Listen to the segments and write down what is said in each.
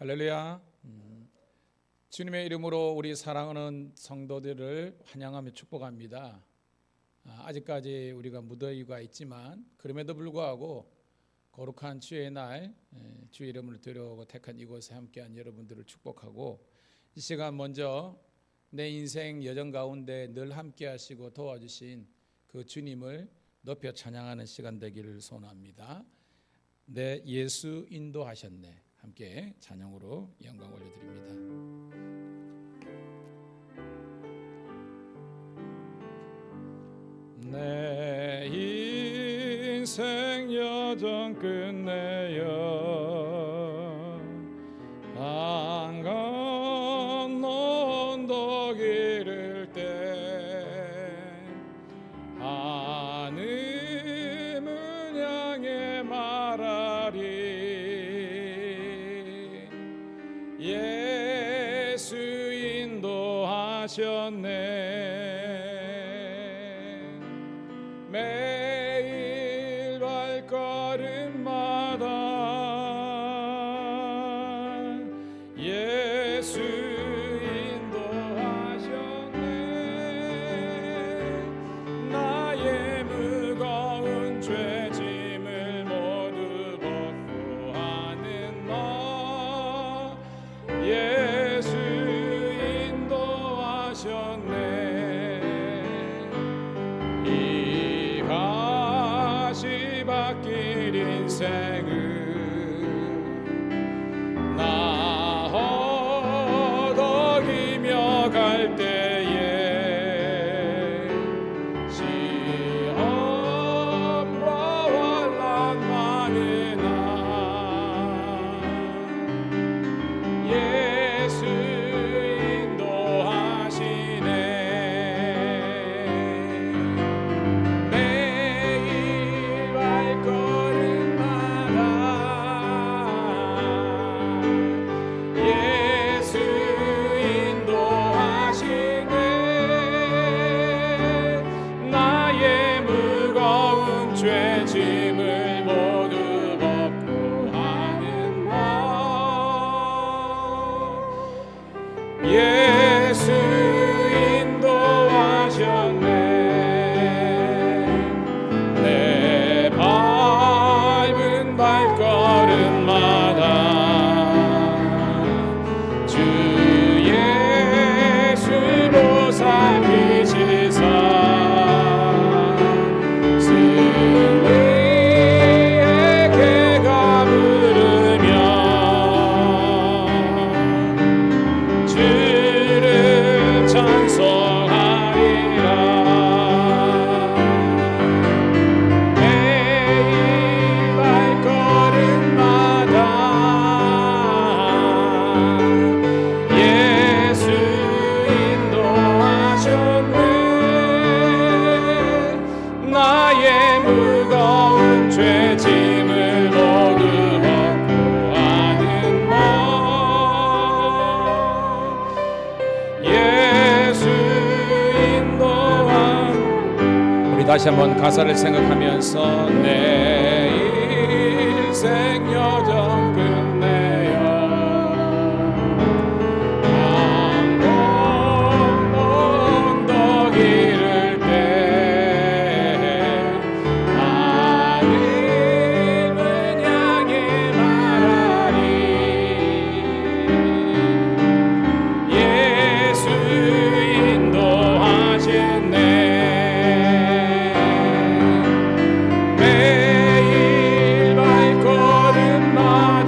할렐루야. 주님의 이름으로 우리 사랑하는 성도들을 환영하며 축복합니다. 아직까지 우리가 무더위가 있지만 그럼에도 불구하고 거룩한 주의 날, 주의 이름을 드려오고 택한 이곳에 함께한 여러분들을 축복하고, 이 시간 먼저 내 인생 여정 가운데 늘 함께하시고 도와주신 그 주님을 높여 찬양하는 시간 되기를 소원합니다. 내 예수 인도하셨네. 함께 찬양으로 영광 올려드립니다. 내 인생 여정 끝내어 강 건너 언덕 이를 때 하늘을 향해 말하리, 예수 인도하셨네. 매일 발걸음마다 예수 인도하셨네. 나의 무거운 죄짐을 모두 벗고 하는 너, 예수 인도하셨네. 이 가시밭길 인생을 나 허덕이며 갈 때에 시험과 환난 많으나 예수 인도하시네. 매일 발걸음마다 예수 인도하시네. 나의 무거운 죄짐을 모두 벗고 하는 너, 예수 인도하셨네. 내 밟은 발걸음마다 주 예수 보살피시사 승리의 개가 부르며 주를 찬송하리라. 매일 발걸음마다 예수 인도하셨네. 나의 무거운 죄짐을 모두 벗고 하는 너, 예수 인도한. 우리 다시 한번 가사를 생각하면서 내 인생 여정 끝내어 강 건너 언덕 이를 때 하늘을 향해 말하리, 예수 인도하셨네. 매일 발걸음마다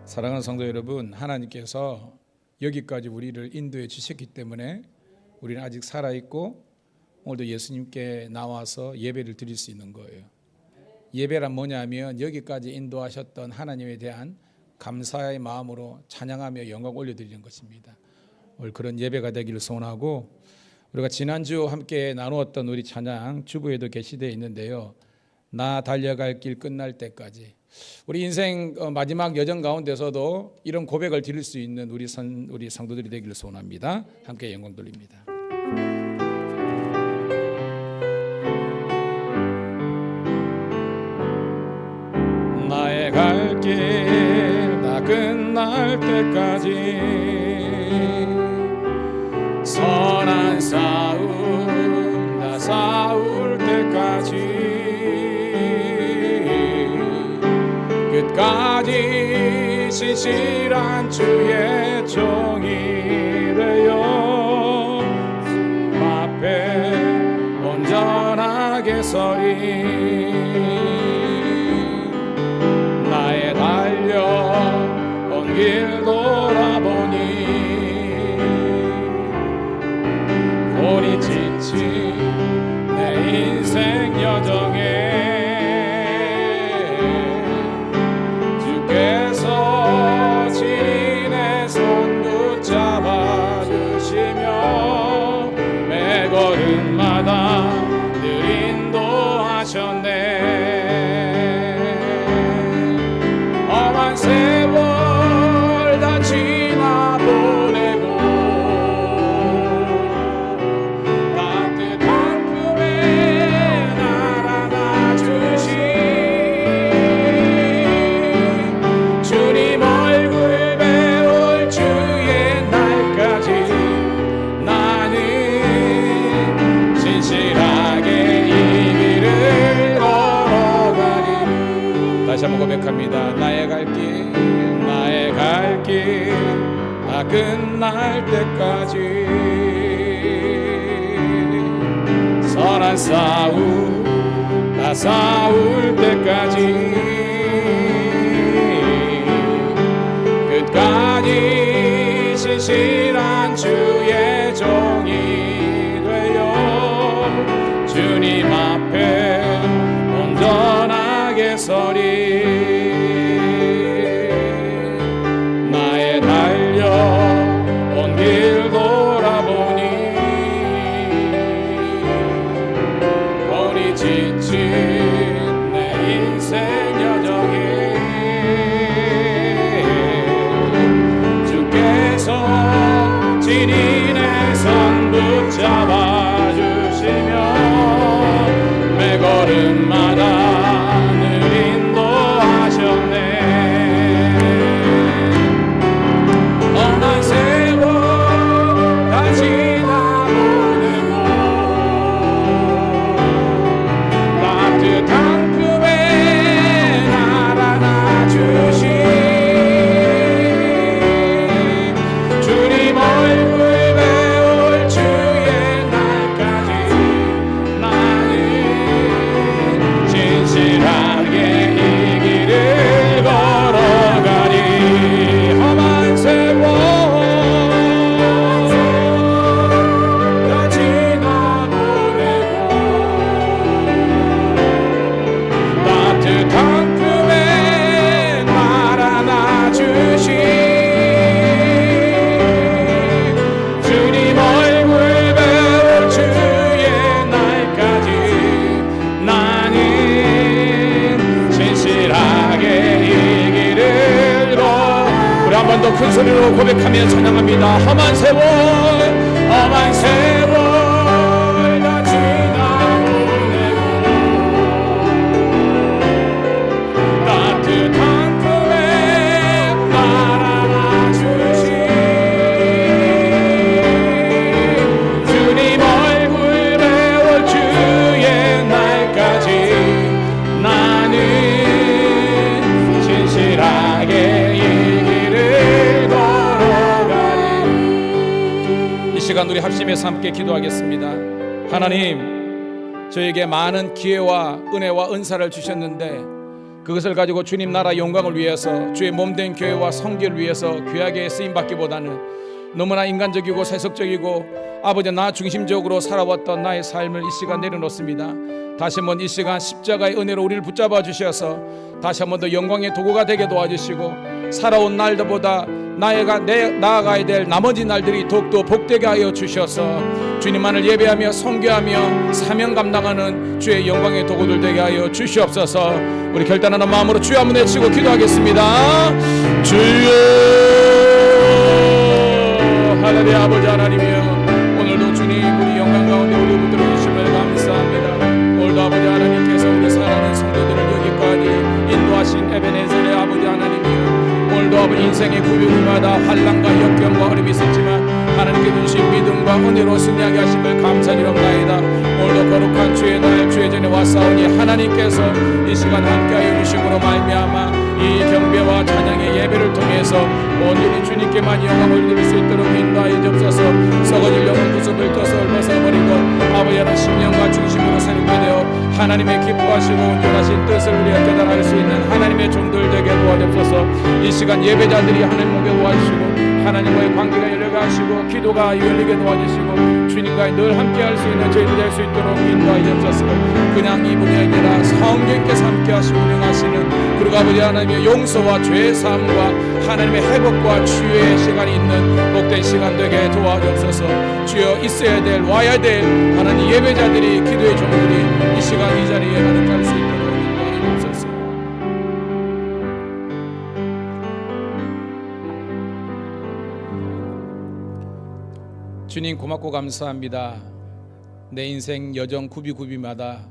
사랑하는 성도 여러분, 하나님께서 여기까지 우리를 인도해 주셨기 때문에 우리는 아직 살아있고 오늘도 예수님께 나와서 예배를 드릴 수 있는 거예요. 예배란 뭐냐면 여기까지 인도하셨던 하나님에 대한 감사의 마음으로 찬양하며 영광 올려드리는 것입니다. 오늘 그런 예배가 되기를 소원하고, 우리가 지난주 함께 나누었던 우리 찬양 주부에도 게시되어 있는데요, 나 달려갈 길 끝날 때까지, 우리 인생 마지막 여정 가운데서도 이런 고백을 드릴 수 있는 우리 성도들이 되기를 소원합니다. 함께 영광 돌립니다. 나의 갈 길 다 끝날 때까지 선한 싸움 다 싸울 때까지 끝까지 신실한 주의 종이 되어 앞에 온전하게 서리 나의 달려온 길 돌아보니 본이 지친 내 인생 여정에 주께서 지인의 손 붙잡아 주시며 매 걸음마다 늘 인도하셨네. 험한 세월 다 지나보내고 따뜻한 품에 날 안아주신 주님 얼굴 배울 주의 날까지 나는 진실하게 이 길을 걸어가리. 다시 한번 고백합니다. 나의 갈 길 다 끝날 때까지 선한 싸움 다 싸울 때까지 끝까지 신실한 주의 종이 되어 주님 앞에 온전하게 서리 나의 달려온 길 돌아보니 본이 지친 내 인생 여정에 주께서 진인의 손 붙잡아 주시며 매 걸음마다 늘 인도하셨네. 험한 세월 다 지나보내고 따뜻한 품에 날 안아주신 주님 얼굴 배울 주의 날까지 나는 진실하게 이 길을 걸어가리. 험한 세월 다 지나보내고 따뜻한 품에 날 안아주신 주님 얼굴 배울 주의 날까지 나는 진실하게 이 길을 우리 한 번 더 큰 소리로 고백하며 찬양합니다. 험한 세월 다 지나보내고 따뜻한 품에 날 안아주신 주님 얼굴 배울 주의 날까지 나는 진실하게 이 길을 걸어가리. 이 시간 우리 합심해서 함께 기도하겠습니다. 하나님, 저에게 많은 기회와 은혜와 은사를 주셨는데 그것을 가지고 주님 나라 영광을 위해서 주의 몸된 교회와 성교를 위해서 귀하게 쓰임받기보다는 너무나 인간적이고 세속적이고 아버지 나 중심적으로 살아왔던 나의 삶을 이 시간 내려놓습니다. 다시 한번 이 시간 십자가의 은혜로 우리를 붙잡아 주셔서 다시 한번 더 영광의 도구가 되게 도와주시고 살아온 날들보다 나아가야 될 나머지 날들이 더욱더 복되게 하여 주셔서 주님만을 예배하며 선교하며 사명 감당하는 주의 영광의 도구들 되게 하여 주시옵소서. 우리 결단하는 마음으로 주여 한번 외치고 기도하겠습니다. 주여 하나님 아버지 하나님이여, 오늘도 주님 우리 영광 가운데 우리 붙들어 주심을 감사합니다. 오늘도 아버지 하나님께서 우리 사랑하는 성도들을 여기까지 인도하신 에베네셀의 아버지 하나님이여, 오늘도 아버지 인생의 구비구마다 환난과 역경과 어려움이 있었지만 하나님께 주신 믿음과 은혜로 승리하게 하심을 감사드립니다. 오늘도 거룩한 주의 날 주의 전에 왔사오니 하나님께서 이 시간 함께하여 주심으로 말미암아 이 경배와 찬양의 예배를 통해서 온전히 주님께만 영광을 드릴 수 있도록 인도하여 주옵소서. 썩어질 영혼 구습을 떠서 벗어버리고 아버지 하나님 심령과 중심으로 새롭게 되어 하나님의 기뻐하시고 온전하신 뜻을 우리가 깨달을 수 있는 하나님의 종들 되게 도와주옵소서. 이 시간 예배자들이 하나님 목에 도와주시고 하나님과의 관계가 열려가 하시고 기도가 열리게 도와주시고 주님과 늘 함께할 수 있는 저희들 될 수 있도록 인도하여 주옵소서. 그냥 이분이 아니라 성령께서 함께하시고 운영하시는 그리고 아버지 하나님의 용서와 죄 사함과 하나님의 회복과 치유의 시간이 있는 복된 시간 되게 도와주옵소서. 주여 있어야 될 와야 될 하나님 예배자들이 기도의 종들이 이 시간 이 자리에 가득할 수 있도록 인도하여 주옵소서. 주님 고맙고 감사합니다. 내 인생 여정 구비구비마다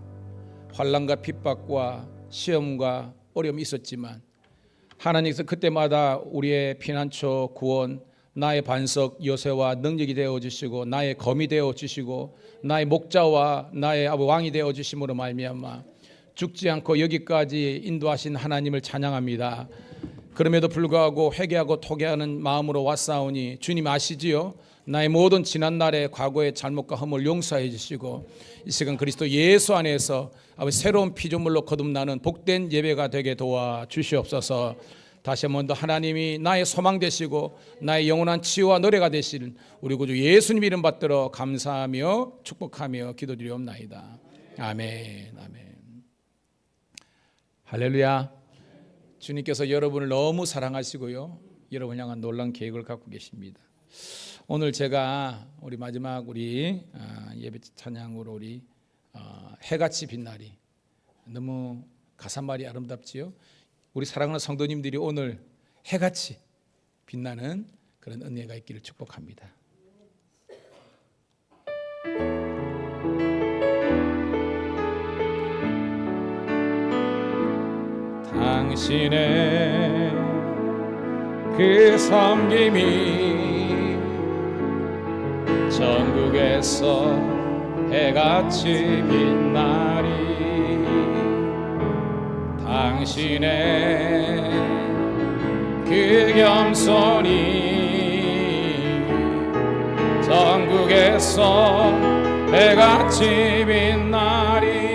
환난과 핍박과 시험과 어려움이 있었지만 하나님께서 그때마다 우리의 피난처 구원 나의 반석 요새와 능력이 되어주시고 나의 검이 되어주시고 나의 목자와 나의 왕이 되어주심으로 말미암아 죽지 않고 여기까지 인도하신 하나님을 찬양합니다. 그럼에도 불구하고 회개하고 토개하는 마음으로 왔사오니 주님 아시지요? 나의 모든 지난날의 과거의 잘못과 허물 용서해 주시고 이 시간 그리스도 예수 안에서 새로운 피조물로 거듭나는 복된 예배가 되게 도와주시옵소서. 다시 한번 더 하나님이 나의 소망 되시고 나의 영원한 치유와 노래가 되시는 우리 구주 예수님 이름 받들어 감사하며 축복하며 기도드리옵나이다. 아멘. 아멘. 할렐루야. 주님께서 여러분을 너무 사랑하시고요, 여러분을 향한 놀라운 계획을 갖고 계십니다. 오늘 제가 우리 마지막 예배 찬양으로 우리 해같이 빛나리, 너무 가사말이 아름답지요. 우리 사랑하는 성도님들이 오늘 해같이 빛나는 그런 은혜가 있기를 축복합니다. 당신의 그 섬김이 전국에서 해같이 빛나리, 당신의 그 겸손이 전국에서 해같이 빛나리,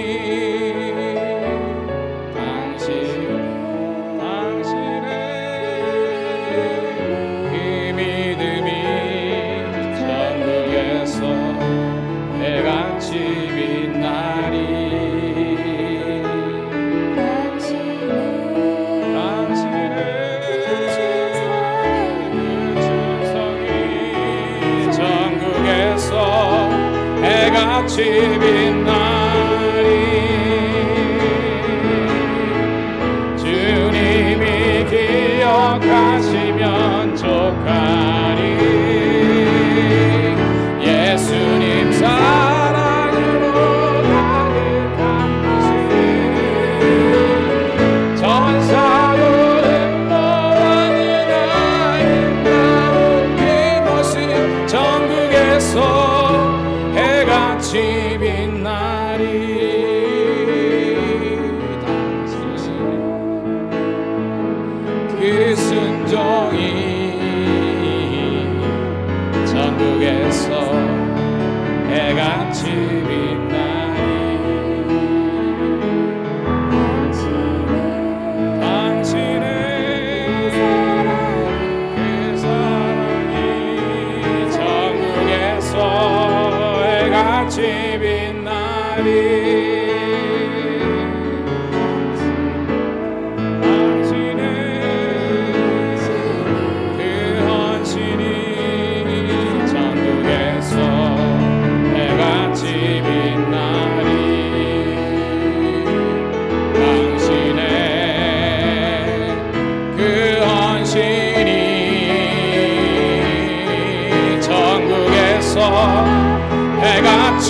해같이 빛나리, 주님이 기억하시면 족하리, 예수님 사랑으로 가득한 모습, 전사로는 너와는 아름다운 이 모습, 전국에서 해같이 빛나리.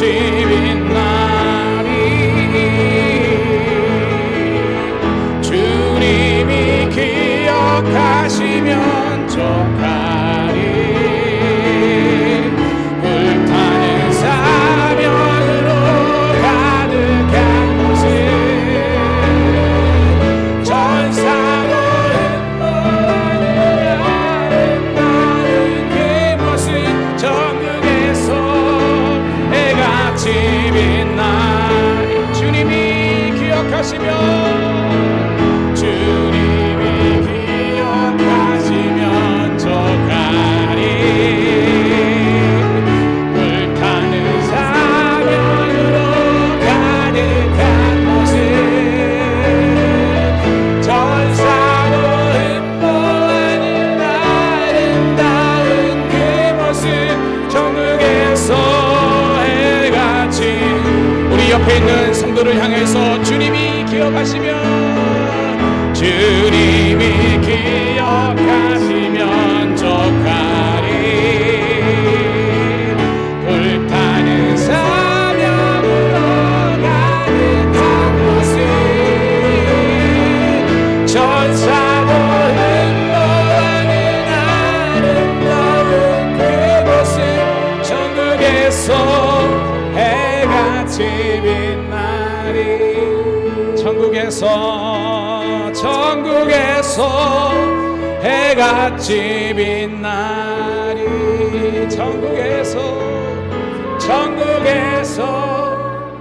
해같이 빛나리. 주님이 기억하시면 족하리. 불타는 사명으로 가득한 곳에 전사로 아름다운 그 모습 전국에서 해같이 빛나리. 주님이 기억하시면 족하리. 불타는 사명으로 가득한 모습 전사로 흠모하는 아름다운 그 모습 전국에서 해같이. 우리 옆에 있는 성도를 향해서 주님이 기억하시면 주님이 기억하시면 족하리. 불타는 사명으로 가득한 모습 전사도 흠모하는 아름다운 그 모습 전국에서 해같이 빛나리. 천국에서 해같이 빛나리. 천국에서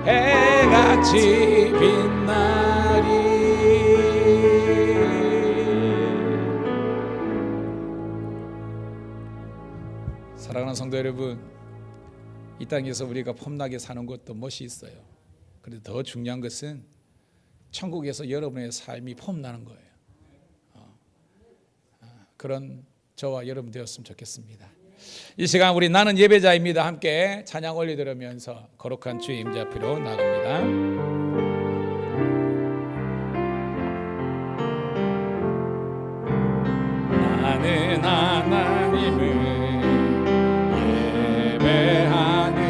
해같이 빛나리. 사랑하는 성도 여러분, 이 땅에서 우리가 폼나게 사는 것도 멋이 있어요. 그런데 더 중요한 것은 천국에서 여러분의 삶이 폼나는 거예요. 그런 저와 여러분 되었으면 좋겠습니다. 이 시간 우리 나는 예배자입니다. 함께 찬양 올려드리면서 거룩한 주의 임재 앞으로 나갑니다. 나는 하나님을 예배하는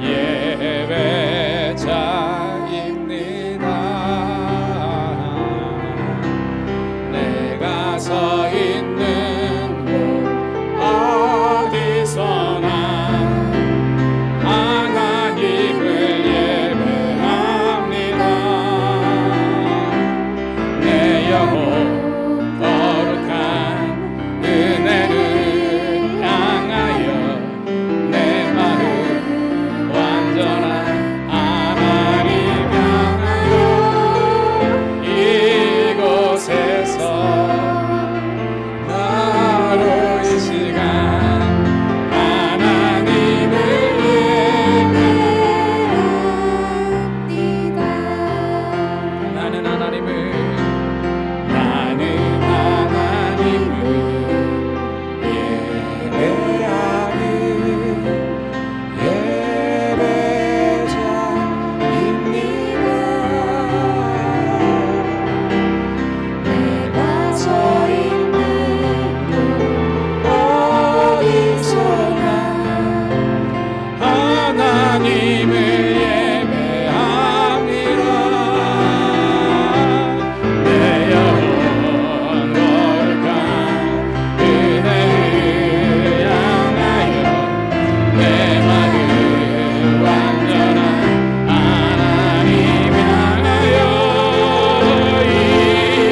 예배자입니다. 내가 서 있는 곳 어디서나 하나님을 예배합니다. 내 영혼 거룩한 은혜를 향하여 내 마음 완전한 하나님 향하여 이곳에서 나로 이 시간 하나님을 예배합니다. 나는 하나님을 예배하는 예배자입니다. 내가 서 있는 곳 어디서나 하나님을 예배합니다. 내 영혼 거룩한 은혜를 향하여 내 마음 완전한 하나님 향하여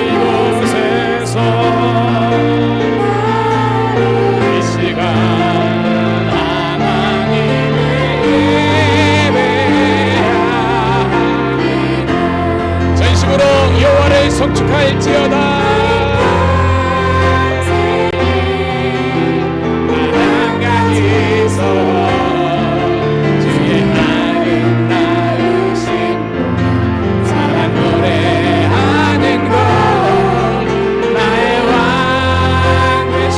이곳에서 이 시간 하나님을 예배합니다. 전심으로 여호와를 송축할지어다. 한가지서 주의 아름다우신 사랑 노래하는 것 나의 왕 되신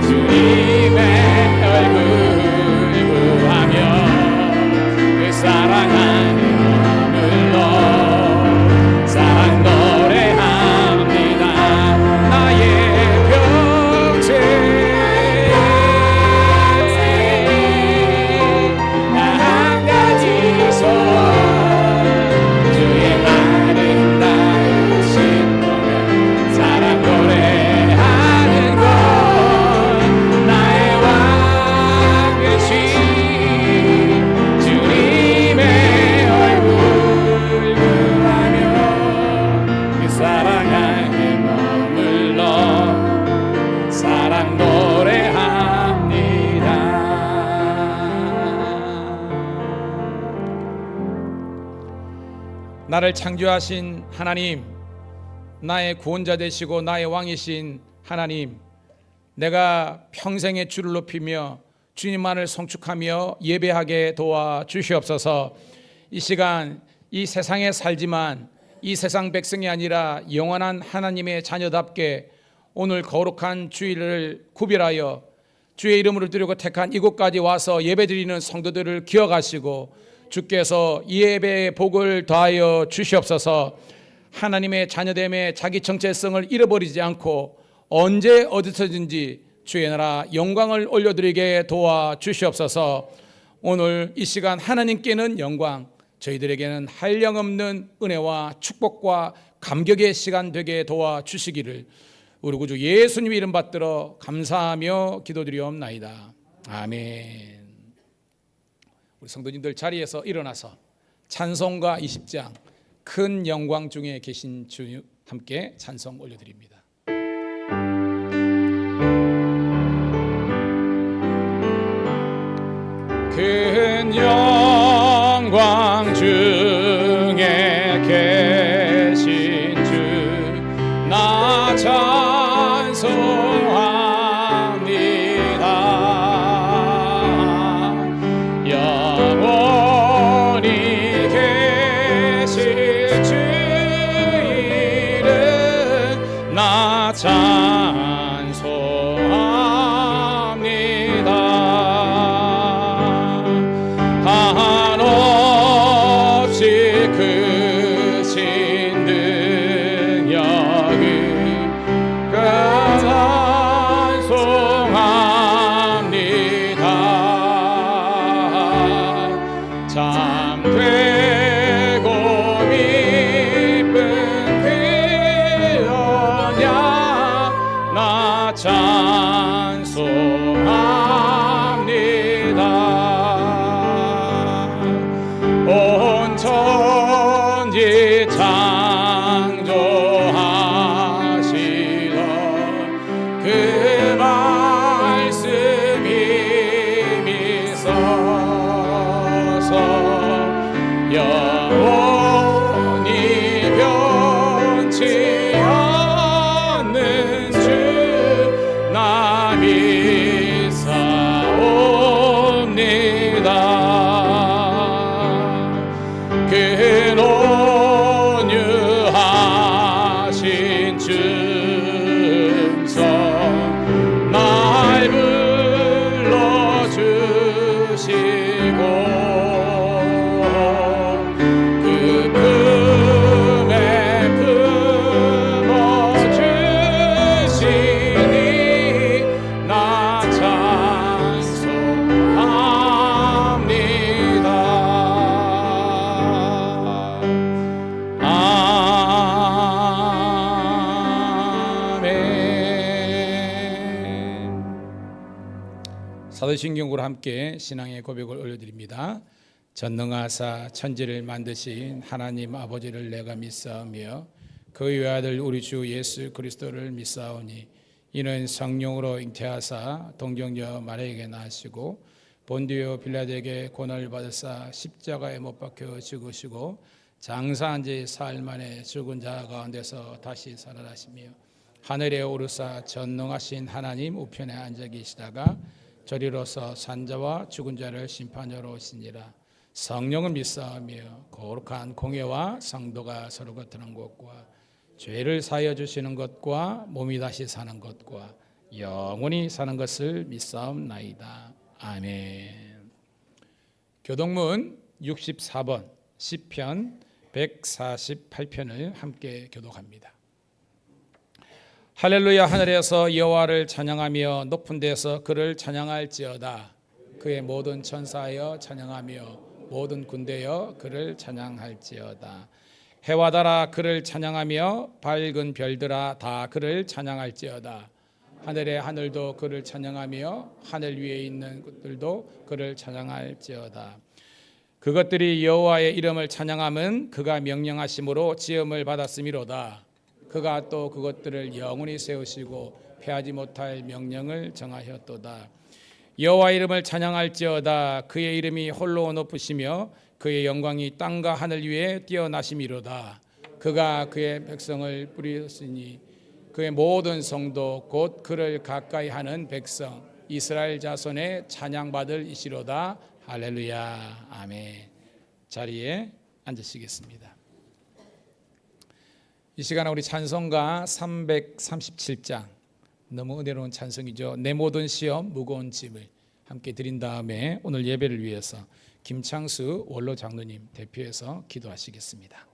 주님의 얼굴 구하며 그 사랑 안에 머물러 사랑 노래하는 나를 창조하신 하나님, 나의 구원자 되시고 나의 왕이신 하나님, 내가 평생의 주를 높이며 주님만을 송축하며 예배하게 도와주시옵소서. 이 시간 이 세상에 살지만 이 세상 백성이 아니라 영원한 하나님의 자녀답게 오늘 거룩한 주일을 구별하여 주의 이름으로 드리고 택한 이곳까지 와서 예배드리는 성도들을 기억하시고 주께서 이 예배의 복을 더하여 주시옵소서. 하나님의 자녀됨의 자기 정체성을 잃어버리지 않고 언제 어디서든지 주의 나라 영광을 올려드리게 도와주시옵소서. 오늘 이 시간 하나님께는 영광, 저희들에게는 한량없는 은혜와 축복과 감격의 시간 되게 도와주시기를 우리 구주 예수님 이름 받들어 감사하며 기도드리옵나이다. 아멘. 우리 성도님들 자리에서 일어나서 찬송가 20장 큰 영광 중에 계신 주 함께 찬송 올려드립니다. 큰 영광 중에 계신 주 나 찬송합니다. 영원히 계실 주 이름 나 찬송합니다. 한없이 크신 능력을 찬송합니다. 참되고 기쁜 그 언약 나 찬송합니다. 온 천지 창조하시던 그 말씀 힘이 있어서 영원히 변치 않는 주 나 믿사옵니다. 그 온유하신 줌성 날 불러주시고 그 품에 품어주시니 나 찬송합니다. 아멘. 사도신경으로 함께 신앙의 고백을 올려드립니다. 전능하사 천지를 만드신 하나님 아버지를 내가 믿사오며 그 외아들 우리 주 예수 그리스도를 믿사오니 이는 성령으로 잉태하사 동정녀 마리아에게 나시고 본디오 빌라도에게 고난을 받으사 십자가에 못 박혀 죽으시고 장사한 지 사흘 만에 죽은 자 가운데서 다시 살아나시며 하늘에 오르사 전능하신 하나님 우편에 앉아 계시다가 저리로서 산자와 죽은 자를 심판하러 오시니라. 성령을 믿사오며 거룩한 공예와 성도가 서로 겉드는 것과 죄를 사하여 주시는 것과 몸이 다시 사는 것과 영원히 사는 것을 믿사옵나이다. 아멘. 교독문 64번 시편 148편을 함께 교독합니다. 할렐루야. 하늘에서 여호와를 찬양하며 높은 데서 그를 찬양할지어다. 그의 모든 천사여 찬양하며 모든 군대여 그를 찬양할지어다. 해와 달아 그를 찬양하며 밝은 별들아 다 그를 찬양할지어다. 하늘의 하늘도 그를 찬양하며 하늘 위에 있는 것들도 그를 찬양할지어다. 그것들이 여호와의 이름을 찬양함은 그가 명령하심으로 지음을 받았음이로다. 그가 또 그것들을 영원히 세우시고 패하지 못할 명령을 정하였도다. 여호와 이름을 찬양할지어다. 그의 이름이 홀로 높으시며 그의 영광이 땅과 하늘 위에 뛰어나심이로다. 그가 그의 백성을 뿌리셨으니 그의 모든 성도 곧 그를 가까이 하는 백성 이스라엘 자손의 찬양받을 이시로다. 할렐루야. 아멘. 자리에 앉으시겠습니다. 이 시간에 우리 찬송가 337장, 너무 은혜로운 찬송이죠. 내 모든 시험 무거운 짐을 함께 드린 다음에 오늘 예배를 위해서 김창수 원로 장로님 대표해서 기도하시겠습니다.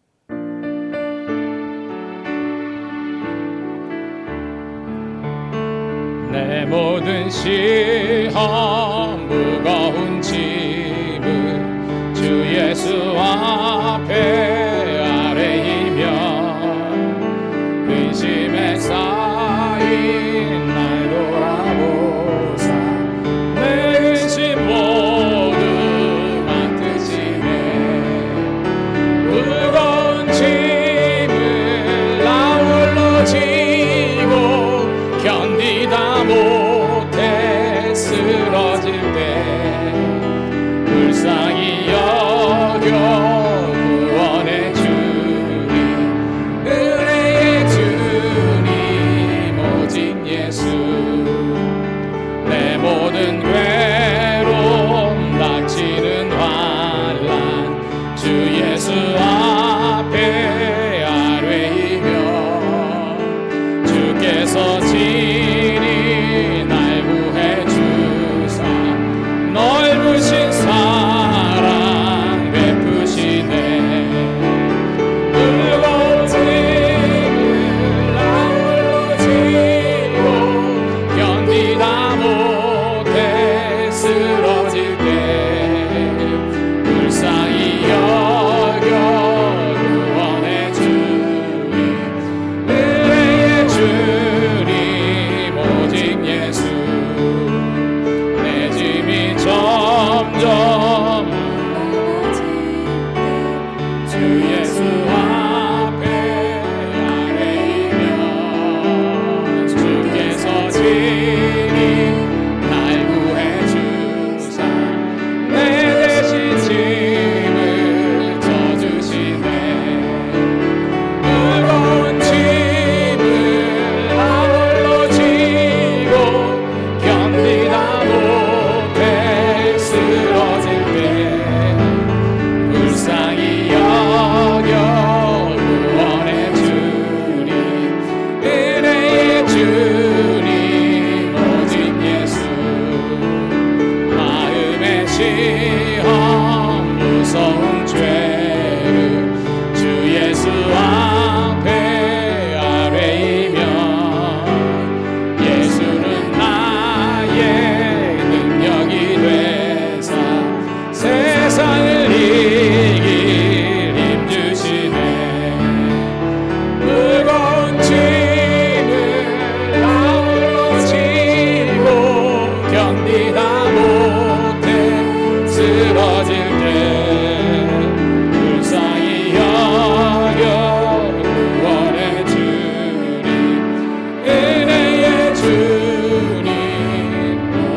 내 모든 시험 무거운 짐을 주 예수 앞에 아뢰이며 근심에 쌓인 날 돌아보사 내 근심 모두 맡으시네. 무거운 짐을 나 홀로 지고 견디다 못해 쓰러질 때 불쌍히 여겨 구원의 주님, 은혜의 주님 오직 예수. 내 모든 괴로움 닥치는 환난 주 예수 앞에 아뢰이며 주께서 친히 날 구해 주사 넓으신 사랑 베푸시네. 무거운 짐을 나 홀로 지고 견디다 못해 쓰러질 때 불쌍히 여겨 구원의 주님, 은혜의 주님 오직 예수. 내 짐이 점점 주 예수 앞에 아뢰이며 주께서 친히 날 구해 주사 내 대신 짐을 져주시네. 무거운 짐을 나 홀로 지고 견디다 못해 쓰러질 때 불쌍히 여겨 구원의 주님, 은혜의 주님 오직 예수. 마음의 시험 무서운 죄를 주 예수 앞에 아뢰이며 예수는 나의 능력이 되사 세상을 이길 힘 주시네. 무거운 짐을 나 홀로 지고 견디다 못해 쓰러질 때 불쌍히 여겨 구원의 주님, 은혜의 주님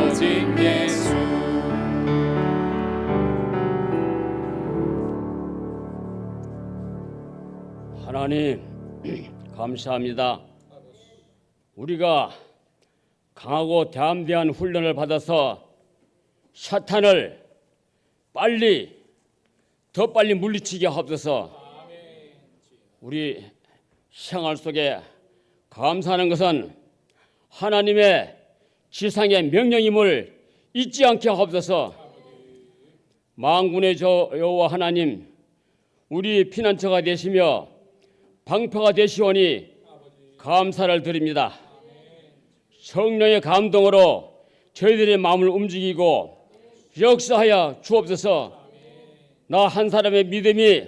오직 예수. 하나님 감사합니다. 우리가 강하고 담대한 훈련을 받아서 사탄을 더 빨리 물리치게 하옵소서. 우리 생활 속에 감사하는 것은 하나님의 지상의 명령임을 잊지 않게 하옵소서. 만군의 여호와 하나님, 우리 피난처가 되시며 방패가 되시오니 감사를 드립니다. 성령의 감동으로 저희들의 마음을 움직이고 역사하여 주옵소서. 나 한 사람의 믿음이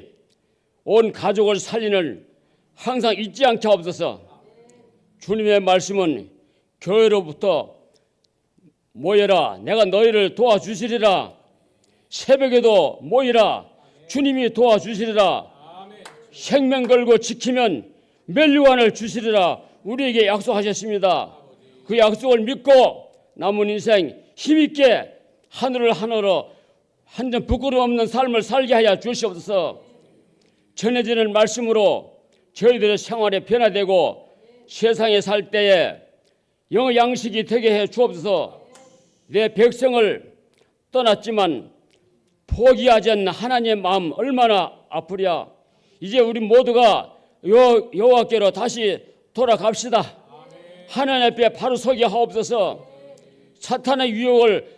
온 가족을 살리는 항상 잊지 않게 하옵소서. 주님의 말씀은 교회로부터 모여라, 내가 너희를 도와주시리라. 새벽에도 모이라, 주님이 도와주시리라. 생명 걸고 지키면 멸류관을 주시리라. 우리에게 약속하셨습니다. 그 약속을 믿고 남은 인생 힘있게 하늘을 하늘로 한 점 부끄러움 없는 삶을 살게 하여 주시옵소서. 전해지는 말씀으로 저희들의 생활에 변화되고 세상에 살 때에 영의 양식이 되게 해 주옵소서. 내 백성을 떠났지만 포기하지 않는 하나님의 마음 얼마나 아프랴. 이제 우리 모두가 여호와께로 다시 돌아갑시다. 하나님 앞에 바로 서게 하옵소서. 사탄의 유혹을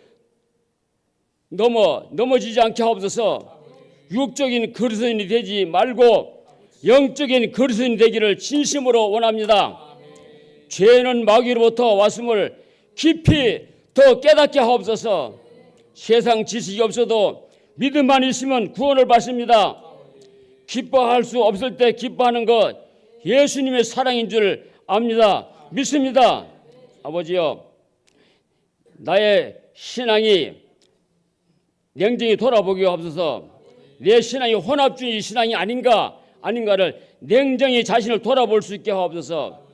넘어지지 않게 하옵소서. 육적인 그리스도인이 되지 말고 영적인 그리스도인이 되기를 진심으로 원합니다. 죄는 마귀로부터 왔음을 깊이 더 깨닫게 하옵소서. 세상 지식이 없어도 믿음만 있으면 구원을 받습니다. 기뻐할 수 없을 때 기뻐하는 것 예수님의 사랑인 줄 압니다. 믿습니다. 아버지여, 나의 신앙이 냉정히 돌아보게 하옵소서. 내 신앙이 혼합주의 신앙이 아닌가를 냉정히 자신을 돌아볼 수 있게 하옵소서.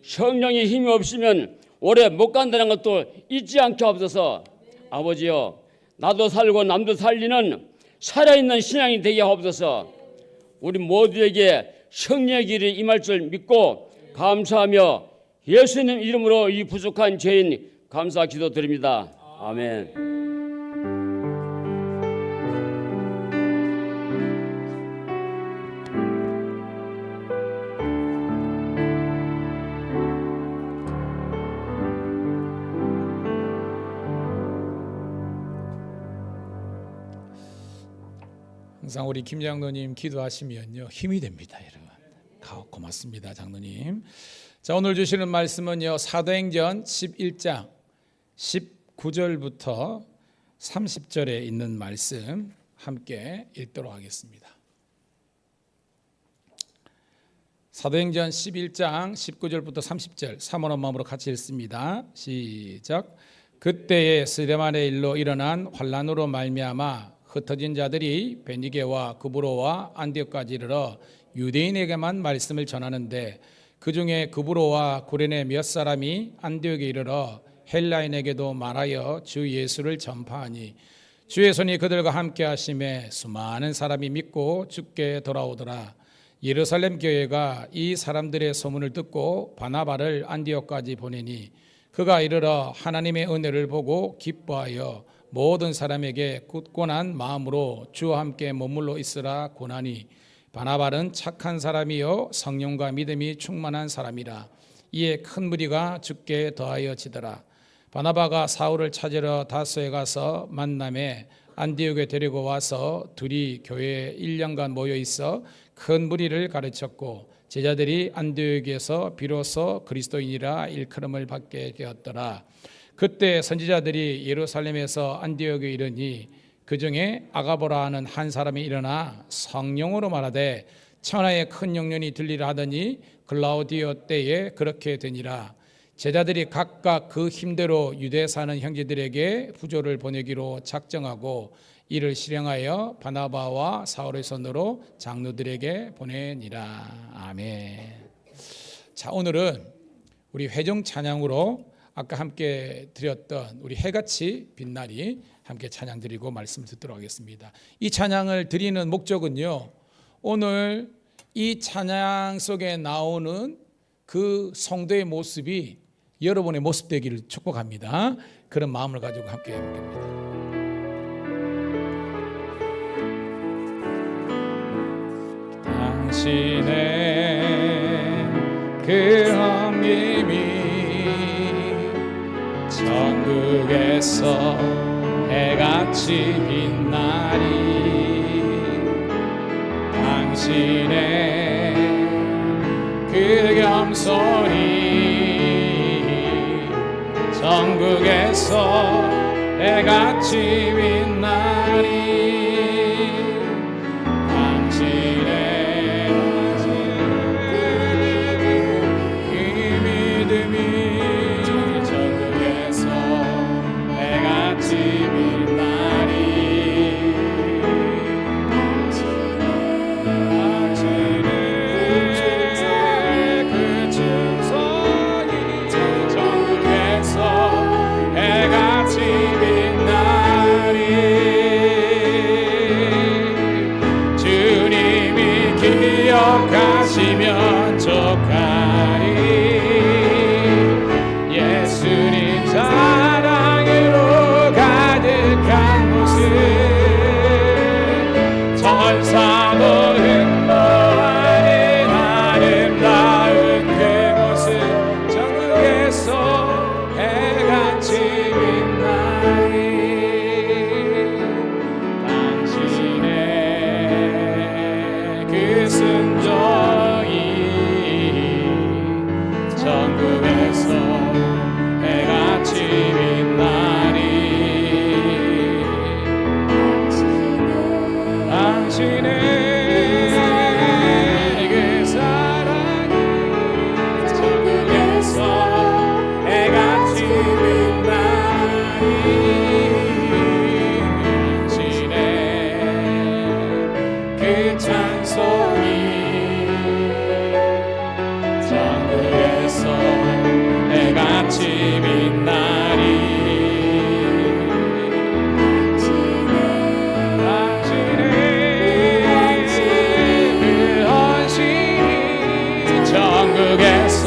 성령의 힘이 없으면 오래 못 간다는 것도 잊지 않게 하옵소서. 아버지여, 나도 살고 남도 살리는 살아있는 신앙이 되게 하옵소서. 우리 모두에게 성령의 길이 임할 줄 믿고 감사하며 예수님 이름으로 이 부족한 죄인 감사 기도드립니다. 아멘. 항상 우리 김 장로님 기도하시면요 힘이 됩니다, 여러분. 고맙습니다, 장로님. 자, 오늘 주시는 말씀은요 사도행전 11장 19절부터 30절에 있는 말씀 함께 읽도록 하겠습니다. 사도행전 11장 19절부터 30절 사모한 마음으로 같이 읽습니다. 시작. 그때에 스데반의 일로 일어난 환란으로 말미암아 흩어진 자들이 베니게와 구브로와 안디옥까지 이르러 유대인에게만 말씀을 전하는데 그 중에 구브로와 구레네 몇 사람이 안디옥에 이르러 헬라인에게도 말하여 주 예수를 전파하니 주의 손이 그들과 함께 하심에 수많은 사람이 믿고 주께 돌아오더라. 예루살렘 교회가 이 사람들의 소문을 듣고 바나바를 안디옥까지 보내니 그가 이르러 하나님의 은혜를 보고 기뻐하여 모든 사람에게 굳건한 마음으로 주와 함께 머물러 있으라 고나니 바나바는 착한 사람이요 성령과 믿음이 충만한 사람이라. 이에 큰 무리가 주께 더하여 지더라. 바나바가 사울을 찾으러 다소에 가서 만남에 안디옥에 데리고 와서 둘이 교회에 1년간 모여 있어 큰 무리를 가르쳤고 제자들이 안디옥에서 비로소 그리스도인이라 일컬음을 받게 되었더라. 그때 선지자들이 예루살렘에서 안디옥에 이르니 그 중에 아가보라 하는 한 사람이 일어나 성령으로 말하되 천하의 큰 영련이 들리라 하더니 글라우디오 때에 그렇게 되니라. 제자들이 각각 그 힘대로 유대에 사는 형제들에게 부조를 보내기로 작정하고 이를 실행하여 바나바와 사울의 손으로 장로들에게 보내니라. 아멘. 자, 오늘은 우리 회중 찬양으로 아까 함께 드렸던 우리 해같이 빛날이 함께 찬양 드리고 말씀을 듣도록 하겠습니다. 이 찬양을 드리는 목적은요, 오늘 이 찬양 속에 나오는 그 성도의 모습이 여러분의 모습 되기를 축복합니다. 그런 마음을 가지고 함께 해보겠습니다. 당신의 그 험김이 천국에서 해같이 빛나리. 당신의 그 겸손이 천국에서 해같이 빛나리. 같이 족하리 예수님 사랑으로 가득한 모습 천사도 흠모하는 아름다운 그 모습 천국에서 해같이 빛나리 당신의 그 순종이 천국에서 해같이 빛나리 당신의 그 사랑이 천국에서 해같이 빛나리 당신의 그 찬송이 천국에서 해같이 빛나리 당신의 그 헌신이 천국에서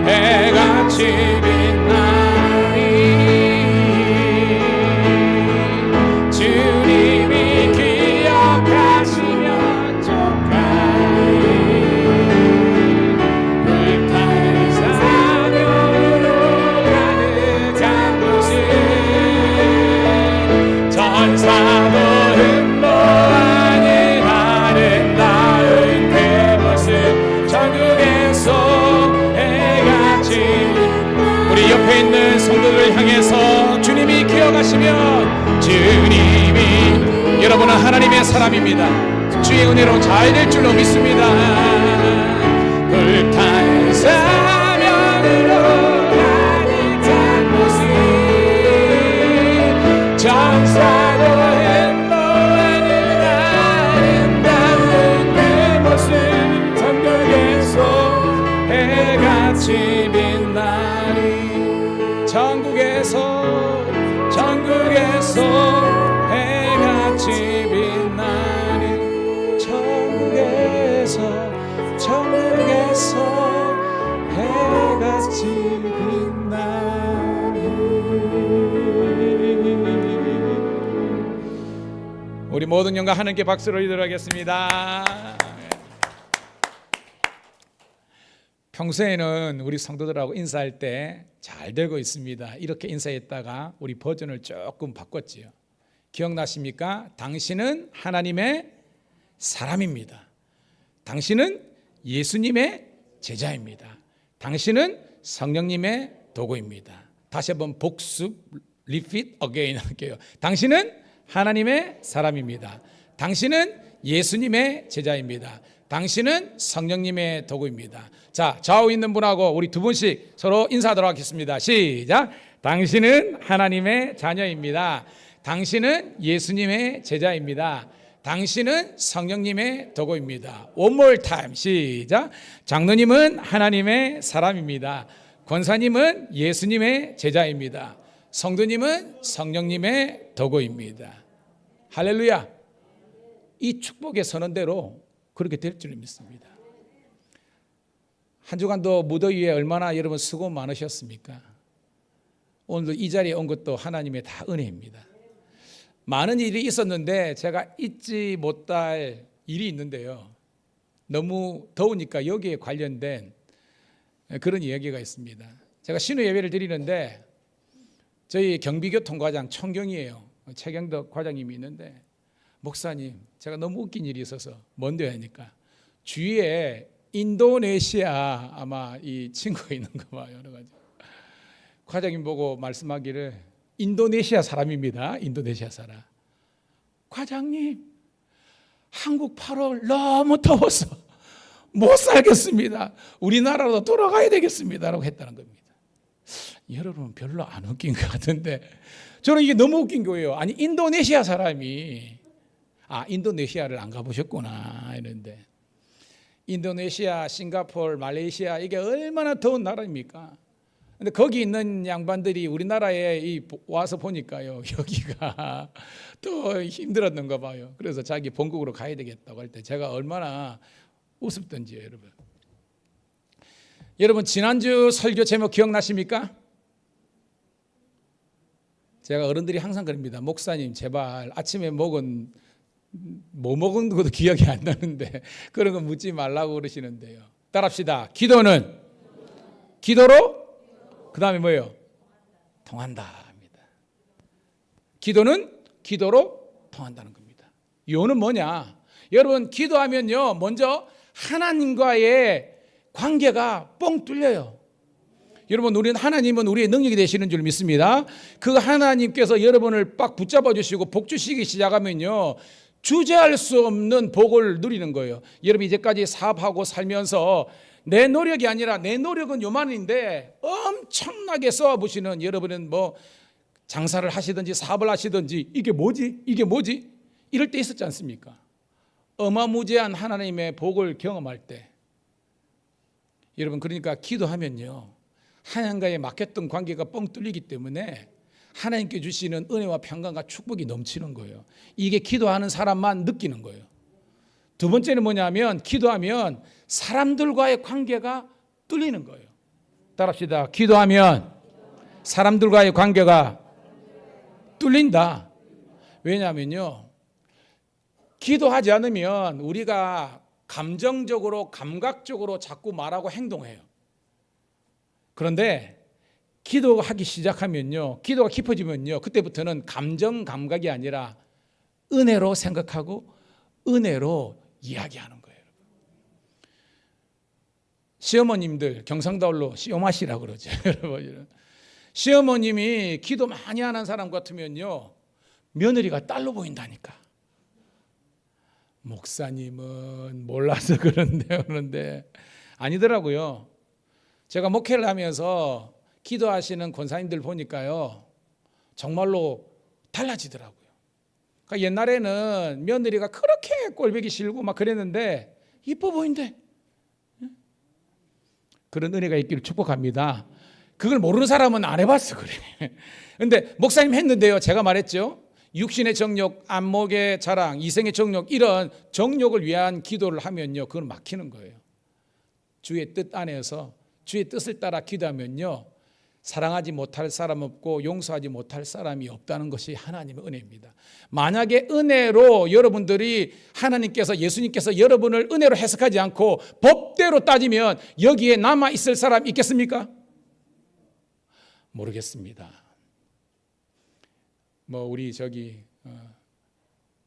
해같이 빛나리 주님이 기억하시면 족하리 불타는 사랑으로 가득한 모습 천사도 흠모하는 아름다운 그 모습 천국에서 해같이 우리 옆에 있는 성도들을 향해서 주님이 기억하시면 주님이 여러분은 하나님의 사람입니다. 주의 은혜로 잘 될 줄로 믿습니다. 불타는 사명으로 가득한 모습 천사도 흠모하는 아름다운 그 모습 천국에서 해같이 빛나리 천국에서 해같이 빛나리 천국에서 해같이 빛나리 우리 모든 영광 하나님께 박수를 드리도록 하겠습니다. 평소에는 우리 성도들하고 인사할 때 잘 되고 있습니다. 이렇게 인사했다가 우리 버전을 조금 바꿨지요. 기억나십니까? 당신은 하나님의 사람입니다. 당신은 예수님의 제자입니다. 당신은 성령님의 도구입니다. 다시 한번 복습, repeat again 할게요. 당신은 하나님의 사람입니다. 당신은 예수님의 제자입니다. 당신은 성령님의 도구입니다. 자, 좌우 있는 분하고 우리 두 분씩 서로 인사하도록 하겠습니다. 시작. 당신은 하나님의 자녀입니다. 당신은 예수님의 제자입니다. 당신은 성령님의 도구입니다. One more time. 시작. 장로님은 하나님의 사람입니다. 권사님은 예수님의 제자입니다. 성도님은 성령님의 도구입니다. 할렐루야. 이 축복의 선언대로 그렇게 될 줄 믿습니다. 한 주간도 무더위에 얼마나 여러분 수고 많으셨습니까? 오늘도 이 자리에 온 것도 하나님의 다 은혜입니다. 많은 일이 있었는데 제가 잊지 못할 일이 있는데요. 너무 더우니까 여기에 관련된 그런 이야기가 있습니다. 제가 신우 예배를 드리는데 저희 경비교통과장 총경이에요. 최경덕 과장님이 있는데 목사님, 제가 너무 웃긴 일이 있어서 뭔데 하니까 주위에 인도네시아 아마 이 친구가 있는 거 봐요. 그래가지고 과장님 보고 말씀하기를 인도네시아 사람입니다. 인도네시아 사람. 과장님, 한국 8월 너무 더워서 못 살겠습니다. 우리나라로 돌아가야 되겠습니다. 라고 했다는 겁니다. 여러분은 별로 안 웃긴 것 같은데 저는 이게 너무 웃긴 거예요. 아니 인도네시아 사람이 인도네시아를 안 가보셨구나 이랬는데 인도네시아, 싱가포르, 말레이시아 이게 얼마나 더운 나라입니까? 근데 거기 있는 양반들이 우리나라에 와서 보니까요 여기가 더 힘들었는가 봐요. 그래서 자기 본국으로 가야 되겠다고 할 때 제가 얼마나 우습던지요, 여러분. 여러분 지난주 설교 제목 기억나십니까? 제가 어른들이 항상 그럽니다. 목사님 제발 아침에 먹은 뭐 먹은 것도 기억이 안 나는데 그런 거 묻지 말라고 그러시는데요. 따라합시다. 기도는 기도로 그 다음에 뭐예요? 통한다 합니다. 기도는 기도로 통한다는 겁니다. 이유는 뭐냐? 여러분 기도하면요 먼저 하나님과의 관계가 뻥 뚫려요. 여러분 우리는 하나님은 우리의 능력이 되시는 줄 믿습니다. 그 하나님께서 여러분을 빡 붙잡아 주시고 복 주시기 시작하면요 주저할 수 없는 복을 누리는 거예요. 여러분 이제까지 사업하고 살면서 내 노력이 아니라 내 노력은 요만인데 엄청나게 쏘아부시는 여러분은 뭐 장사를 하시든지 사업을 하시든지 이게 뭐지? 이럴 때 있었지 않습니까? 어마무지한 하나님의 복을 경험할 때 여러분 그러니까 기도하면요 하나님과의 막혔던 관계가 뻥 뚫리기 때문에 하나님께 주시는 은혜와 평강과 축복이 넘치는 거예요. 이게 기도하는 사람만 느끼는 거예요. 두 번째는 뭐냐면 기도하면 사람들과의 관계가 뚫리는 거예요. 따라합시다. 기도하면 사람들과의 관계가 뚫린다. 왜냐하면요 기도하지 않으면 우리가 감정적으로 감각적으로 자꾸 말하고 행동해요. 그런데 기도하기 시작하면요 기도가 깊어지면요 그때부터는 감정 감각이 아니라 은혜로 생각하고 은혜로 이야기하는 거예요. 시어머님들 경상도로 시어마시라고 그러죠. 여러분 시어머님이 기도 많이 하는 사람 같으면요 며느리가 딸로 보인다니까. 목사님은 몰라서 그런데 아니더라고요. 제가 목회를 하면서 기도하시는 권사님들 보니까요 정말로 달라지더라고요. 그러니까 옛날에는 며느리가 그렇게 꼴보기 싫고 막 그랬는데 이뻐 보인대. 그런 은혜가 있기를 축복합니다. 그걸 모르는 사람은 안 해봤어 그래. 근데 목사님 했는데요 제가 말했죠. 육신의 정욕, 안목의 자랑, 이생의 정욕 이런 정욕을 위한 기도를 하면요 그건 막히는 거예요. 주의 뜻 안에서 주의 뜻을 따라 기도하면요 사랑하지 못할 사람 없고 용서하지 못할 사람이 없다는 것이 하나님의 은혜입니다. 만약에 은혜로 여러분들이 하나님께서 예수님께서 여러분을 은혜로 해석하지 않고 법대로 따지면 여기에 남아 있을 사람 있겠습니까? 모르겠습니다. 뭐 우리 저기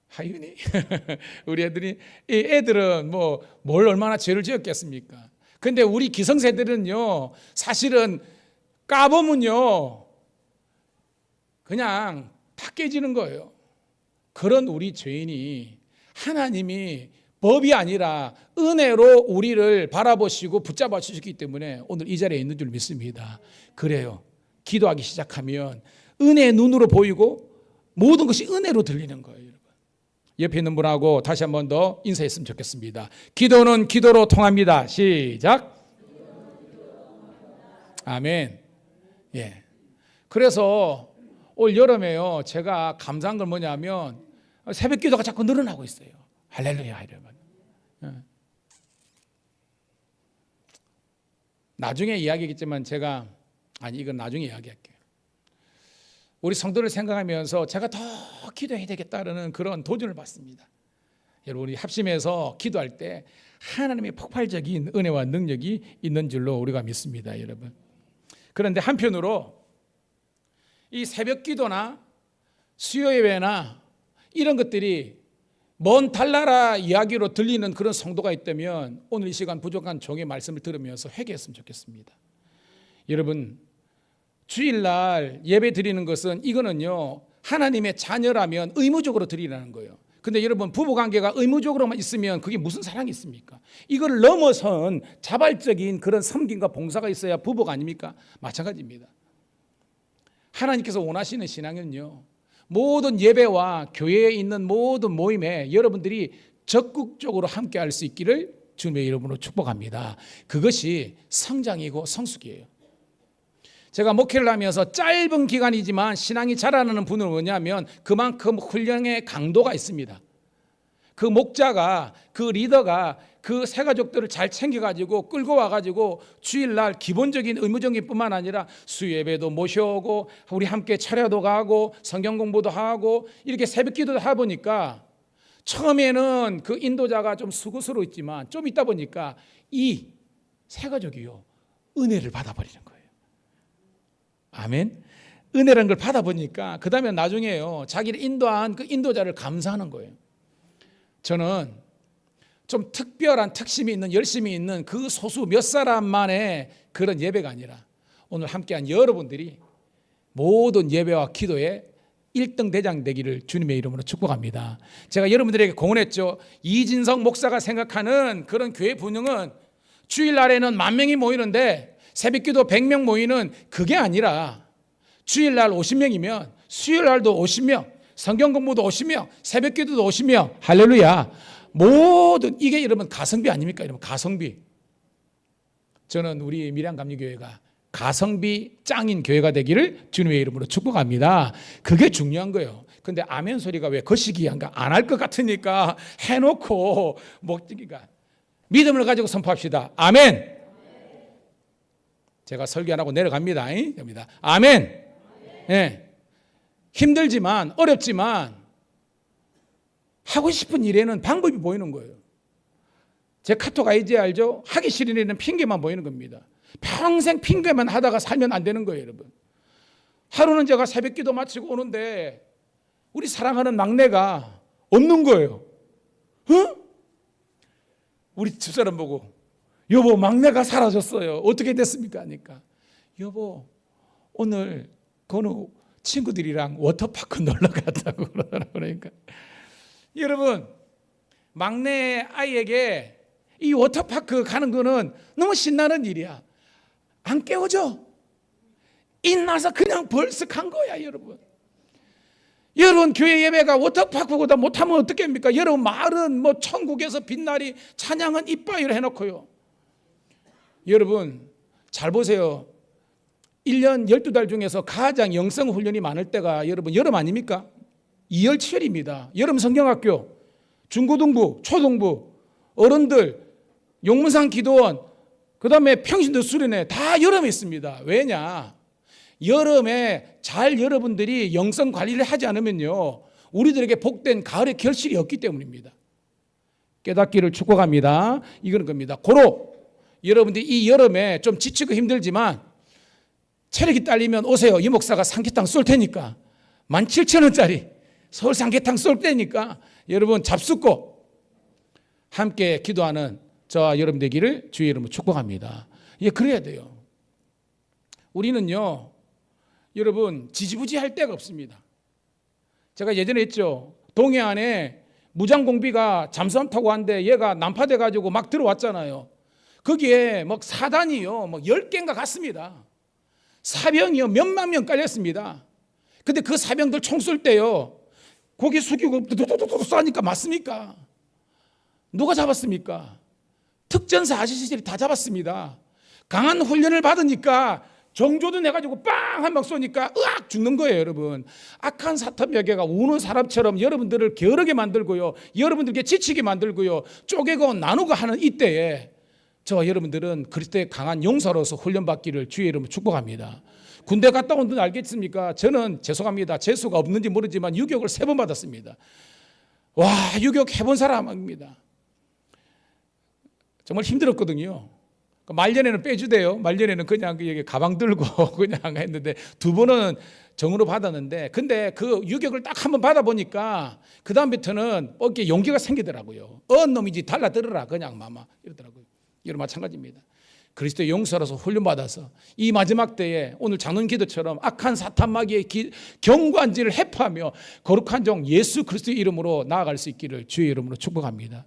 하윤이 우리 애들은 뭐 뭘 얼마나 죄를 지었겠습니까? 근데 우리 기성세들은요 사실은 까보면요 그냥 다 깨지는 거예요. 그런 우리 죄인이 하나님이 법이 아니라 은혜로 우리를 바라보시고 붙잡아 주시기 때문에 오늘 이 자리에 있는 줄 믿습니다. 그래요. 기도하기 시작하면 은혜의 눈으로 보이고 모든 것이 은혜로 들리는 거예요. 여러분. 옆에 있는 분하고 다시 한 번 더 인사했으면 좋겠습니다. 기도는 기도로 통합니다. 시작. 아멘. 예. 그래서 올 여름에요 제가 감사한 건 뭐냐면 새벽 기도가 자꾸 늘어나고 있어요. 할렐루야 여러분. 예. 나중에 이야기겠지만 이건 나중에 이야기할게요. 우리 성도를 생각하면서 제가 더 기도해야 되겠다는 그런 도전을 받습니다. 여러분 우리 합심해서 기도할 때 하나님의 폭발적인 은혜와 능력이 있는 줄로 우리가 믿습니다. 여러분. 그런데 한편으로 이 새벽 기도나 수요 예배나 이런 것들이 먼 달나라 이야기로 들리는 그런 성도가 있다면 오늘 이 시간 부족한 종의 말씀을 들으면서 회개했으면 좋겠습니다. 여러분 주일날 예배 드리는 것은 이거는요 하나님의 자녀라면 의무적으로 드리라는 거예요. 근데 여러분 부부관계가 의무적으로만 있으면 그게 무슨 사랑이 있습니까? 이걸 넘어선 자발적인 그런 섬김과 봉사가 있어야 부부가 아닙니까? 마찬가지입니다. 하나님께서 원하시는 신앙은요 모든 예배와 교회에 있는 모든 모임에 여러분들이 적극적으로 함께할 수 있기를 주님의 이름으로 축복합니다. 그것이 성장이고 성숙이에요. 제가 목회를 하면서 짧은 기간이지만 신앙이 자라나는 분은 뭐냐면 그만큼 훈련의 강도가 있습니다. 그 목자가 그 리더가 그 새가족들을 잘 챙겨가지고 끌고 와가지고 주일날 기본적인 의무적인 뿐만 아니라 수예배도 모셔오고 우리 함께 차례도 가고 성경 공부도 하고 이렇게 새벽기도도 하다 보니까 처음에는 그 인도자가 좀 수고스러웠지만 좀 있다 보니까 이 새가족이요 은혜를 받아버리는 거예요. 아멘. 은혜라는 걸 받아보니까 그 다음에 나중에요 자기를 인도한 그 인도자를 감사하는 거예요. 저는 좀 특별한 특심이 있는 열심이 있는 그 소수 몇 사람만의 그런 예배가 아니라 오늘 함께한 여러분들이 모든 예배와 기도에 1등 대장 되기를 주님의 이름으로 축복합니다. 제가 여러분들에게 공언했죠. 이진성 목사가 생각하는 그런 교회 분위기는 주일날에는 10,000명이 모이는데 새벽기도 100명 모이는 그게 아니라 주일날 50명이면 수요일날도 50명, 성경공부도 50명, 새벽기도도 50명, 할렐루야. 모든 이게 여러분 가성비 아닙니까? 여러분 가성비. 저는 우리 밀양감리교회가 가성비 짱인 교회가 되기를 주님의 이름으로 축복합니다. 그게 중요한 거예요. 근데 아멘 소리가 왜 거시기한가? 안 할 것 같으니까 해놓고 목적이가 믿음을 가지고 선포합시다. 아멘. 제가 설교 안 하고 내려갑니다. 아멘. 네. 힘들지만 어렵지만 하고 싶은 일에는 방법이 보이는 거예요. 제 카톡 아이디 알죠? 하기 싫은 일에는 핑계만 보이는 겁니다. 평생 핑계만 하다가 살면 안 되는 거예요, 여러분. 하루는 제가 새벽기도 마치고 오는데 우리 사랑하는 막내가 없는 거예요. 우리 집사람 보고 여보 막내가 사라졌어요. 어떻게 됐습니까? 하니까 여보 오늘 건우 친구들이랑 워터파크 놀러 갔다고 그러더라고요. 그러니까 여러분 막내 아이에게 이 워터파크 가는 거는 너무 신나는 일이야. 안 깨워줘. 인나서 그냥 벌썩한 거야. 여러분 교회 예배가 워터파크보다 못하면 어떻겠습니까? 여러분 말은 뭐 천국에서 빛나리 찬양은 이빠이를 해놓고요. 여러분 잘 보세요. 1년 12달 중에서 가장 영성 훈련이 많을 때가 여러분 여름 아닙니까? 2월 7일입니다. 여름 성경학교, 중고등부, 초등부, 어른들, 용문상 기도원, 그 다음에 평신도 수련회 다 여름에 있습니다. 왜냐? 여름에 잘 여러분들이 영성 관리를 하지 않으면요 우리들에게 복된 가을의 결실이 없기 때문입니다. 깨닫기를 축복합니다. 이거는 겁니다. 고로 여러분들이 이 여름에 좀 지치고 힘들지만 체력이 딸리면 오세요. 이 목사가 삼계탕 쏠 테니까 17,000원짜리 서울 삼계탕 쏠 테니까 여러분 잡숫고 함께 기도하는 저와 여러분 되기를 주의 이름으로 축복합니다. 예, 그래야 돼요. 우리는요 여러분 지지부지할 데가 없습니다. 제가 예전에 했죠. 동해안에 무장공비가 잠수함 타고 왔는데 얘가 난파돼 가지고 막 들어왔잖아요. 거기에 막 사단이요 뭐 10개인가 갔습니다. 사병이요 몇만 명 깔렸습니다. 근데 그 사병들 총 쏠 때요 고개 숙이고 두두두두 쏘니까 맞습니까? 누가 잡았습니까? 특전사 아저씨들이 다 잡았습니다. 강한 훈련을 받으니까 정조도 내가지고 빵 한 방 쏘니까 으악 죽는 거예요. 여러분 악한 사탄 벽에가 우는 사람처럼 여러분들을 게으르게 만들고요 여러분들께 지치게 만들고요 쪼개고 나누고 하는 이때에 저와 여러분들은 그리스도의 강한 용사로서 훈련받기를 주의 이름으로 축복합니다. 군대 갔다 온 분 알겠습니까? 저는 죄송합니다. 재수가 없는지 모르지만 유격을 3번 받았습니다. 와 유격 해본 사람입니다. 정말 힘들었거든요. 말년에는 빼주대요. 말년에는 그냥 가방 들고 그냥 했는데 2번은 정으로 받았는데 근데 그 유격을 딱 한번 받아보니까 그 다음부터는 어깨에 용기가 생기더라고요. 놈이지 달라들어라 그냥 마마 이러더라고요. 여러분 마찬가지입니다. 그리스도의 용사로서 훈련받아서 이 마지막 때에 오늘 장로님 기도처럼 악한 사탄 마귀의 경관지를 해파하며 거룩한 종 예수 그리스도의 이름으로 나아갈 수 있기를 주의 이름으로 축복합니다.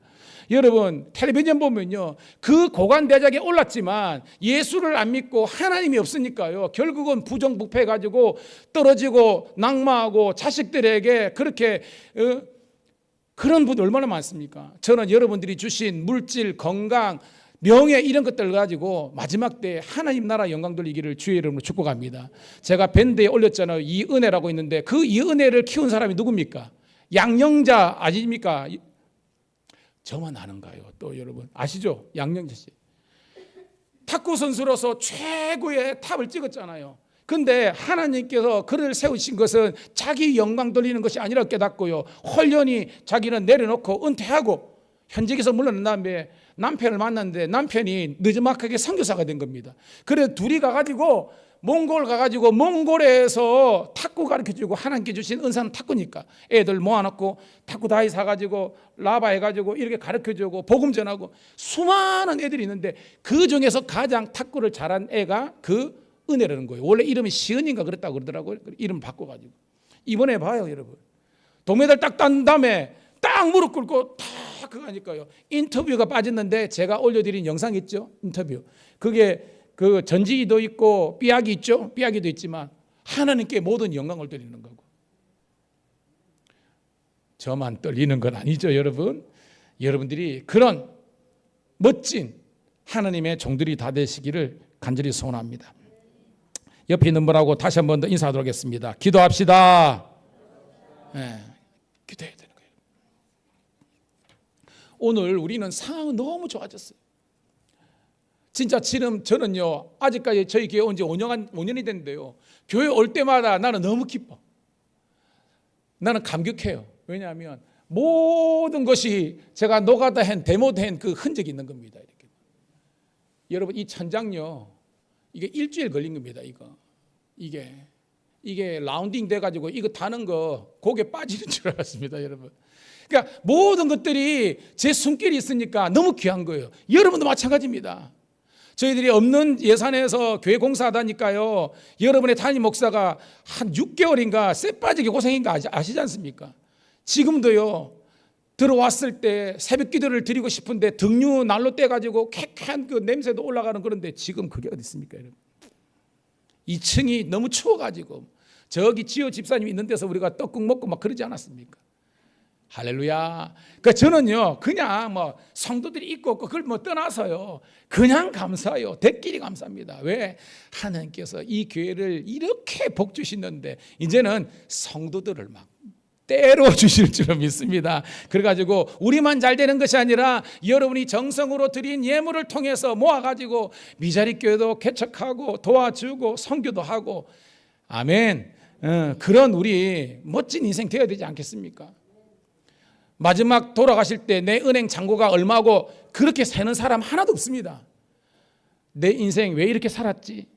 여러분 텔레비전 보면요 그 고관대작에 올랐지만 예수를 안 믿고 하나님이 없으니까요 결국은 부정부패 가지고 떨어지고 낙마하고 자식들에게 그렇게 그런 분들 얼마나 많습니까? 저는 여러분들이 주신 물질, 건강, 명예 이런 것들 가지고 마지막 때 하나님 나라 영광 돌리기를 주의 이름으로 축복합니다. 제가 밴드에 올렸잖아요. 이은혜라고 있는데 그 이은혜를 키운 사람이 누굽니까? 양영자 아닙니까? 저만 아는가요? 또 여러분 아시죠? 양영재 씨 탁구 선수로서 최고의 탑을 찍었잖아요. 근데 하나님께서 그를 세우신 것은 자기 영광 돌리는 것이 아니라 깨닫고요, 홀연히 자기는 내려놓고 은퇴하고 현직에서 물러난 다음에 남편을 만났는데 남편이 늦지막하게 선교사가 된 겁니다. 그래서 둘이 가가지고 몽골 가가지고 몽골에서 탁구 가르쳐주고, 하나님께 주신 은사는 탁구니까 애들 모아놓고 탁구 다이 사가지고 라바 해가지고 이렇게 가르쳐주고 복음 전하고, 수많은 애들이 있는데 그 중에서 가장 탁구를 잘한 애가 그 은혜라는 거예요. 원래 이름이 시은인가 그랬다고 그러더라고요. 이름 바꿔가지고 이번에 봐요 여러분. 동메달 딱 딴 다음에 딱 무릎 꿇고 딱 그거 하니까요, 인터뷰가 빠졌는데 제가 올려드린 영상 있죠, 인터뷰. 그게 그 전지기도 있고 삐약이 있죠, 삐약이도 있지만 하나님께 모든 영광을 드리는 거고. 저만 떨리는 건 아니죠 여러분. 여러분들이 그런 멋진 하나님의 종들이 다 되시기를 간절히 소원합니다. 옆에 있는 분하고 다시 한 번 더 인사하도록 하겠습니다. 기도합시다. 네, 기도해야 되는 거예요. 오늘 우리는 상황은 너무 좋아졌어요. 진짜 지금 저는요, 아직까지 저희 교회 온 지 5년이 됐는데요, 교회 올 때마다 나는 너무 기뻐. 나는 감격해요. 왜냐하면 모든 것이 제가 노가다 한 데모된 그 흔적이 있는 겁니다. 이렇게. 여러분 이 천장요, 이게 일주일 걸린 겁니다. 이게 라운딩 돼가지고 이거 타는 거 고개 빠지는 줄 알았습니다, 여러분. 그러니까 모든 것들이 제 손길이 있으니까 너무 귀한 거예요. 여러분도 마찬가지입니다. 저희들이 없는 예산에서 교회 공사하다니까요, 여러분의 담임 목사가 한 6개월인가 쎄 빠지게 고생인가 아시지 않습니까? 지금도요, 들어왔을 때 새벽 기도를 드리고 싶은데 등유 난로 떼가지고 쾌쾌한 그 냄새도 올라가는, 그런데 지금 그게 어디 있습니까 여러분? 2층이 너무 추워가지고 저기 지호 집사님 있는 데서 우리가 떡국 먹고 막 그러지 않았습니까? 할렐루야. 그러니까 저는요, 그냥 뭐 성도들이 있고 없고 그걸 뭐 떠나서요, 그냥 감사해요. 대끼리 감사합니다. 왜? 하나님께서 이 교회를 이렇게 복 주시는데 이제는 성도들을 막 때로 주실 줄 믿습니다. 그래가지고 우리만 잘 되는 것이 아니라 여러분이 정성으로 드린 예물을 통해서 모아가지고 미자리 교회도 개척하고 도와주고 선교도 하고, 아멘. 그런 우리 멋진 인생 되어야 되지 않겠습니까? 마지막 돌아가실 때 내 은행 잔고가 얼마고 그렇게 세는 사람 하나도 없습니다. 내 인생 왜 이렇게 살았지?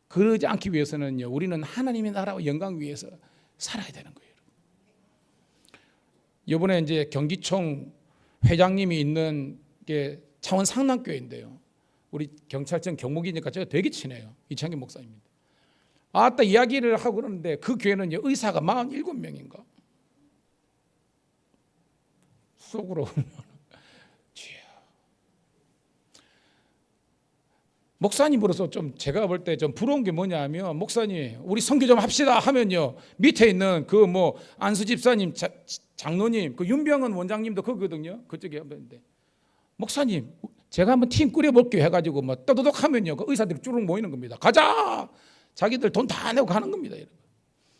그러지 않기 위해서는요, 우리는 하나님의 나라와 영광 위해서 살아야 되는 거예요. 이번에 이제 경기총 회장님이 있는 게 창원 상남교회인데요, 우리 경찰청 경무기니까 제가 되게 친해요. 이창기 목사입니다. 아따 이야기를 하고 그러는데 그 교회는요, 의사가 47명인가 속으로 목사님으로서 좀 제가 볼 때 좀 부러운 게 뭐냐면, 목사님 우리 선교 좀 합시다 하면요, 밑에 있는 그 뭐 안수 집사님, 장로님, 그 윤병헌 원장님도 거기거든요. 그쪽에 한번인데, 목사님 제가 한번 팀 꾸려볼게요 해가지고 뭐 떠도독 하면요, 그 의사들이 쭈룩 모이는 겁니다. 가자. 자기들 돈 다 내고 가는 겁니다. 여러분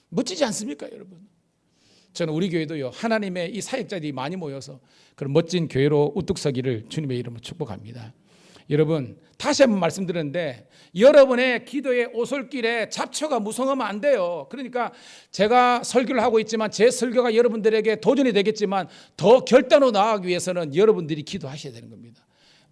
멋지지 않습니까 여러분? 저는 우리 교회도요, 하나님의 이 사역자들이 많이 모여서 그런 멋진 교회로 우뚝 서기를 주님의 이름으로 축복합니다. 여러분 다시 한번 말씀드렸는데, 여러분의 기도의 오솔길에 잡초가 무성하면 안 돼요. 그러니까 제가 설교를 하고 있지만 제 설교가 여러분들에게 도전이 되겠지만 더 결단으로 나아가기 위해서는 여러분들이 기도하셔야 되는 겁니다.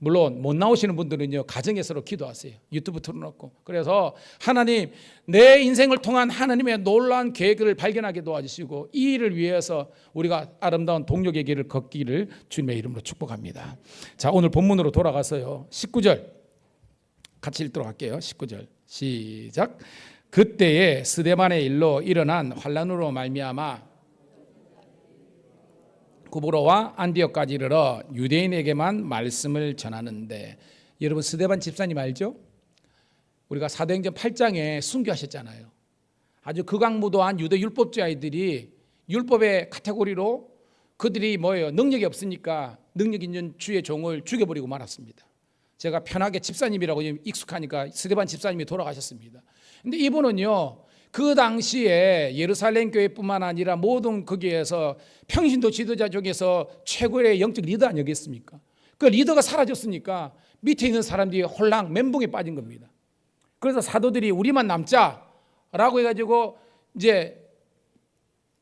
물론 못 나오시는 분들은요, 가정에서로 기도하세요. 유튜브 틀어놓고. 그래서 하나님, 내 인생을 통한 하나님의 놀라운 계획을 발견하게 도와주시고 이 일을 위해서 우리가 아름다운 동력의 길을 걷기를 주님의 이름으로 축복합니다. 자, 오늘 본문으로 돌아가서요, 19절 같이 읽도록 할게요. 19절 시작. 그때에 스데반의 일로 일어난 환란으로 말미암아 구브로와 안디옥까지 이르러 유대인에게만 말씀을 전하는데, 여러분 스데반 집사님 알죠? 우리가 사도행전 8장에 순교하셨잖아요. 아주 극악무도한 유대 율법주의자들이 율법의 카테고리로 그들이 뭐예요? 능력이 없으니까 능력 있는 주의 종을 죽여버리고 말았습니다. 제가 편하게 집사님이라고 익숙하니까 스데반 집사님이 돌아가셨습니다. 근데 이분은요, 그 당시에 예루살렘 교회뿐만 아니라 모든 거기에서 평신도 지도자 중에서 최고의 영적 리더 아니겠습니까? 그 리더가 사라졌으니까 밑에 있는 사람들이 홀랑 멘붕에 빠진 겁니다. 그래서 사도들이 우리만 남자라고 해가지고 이제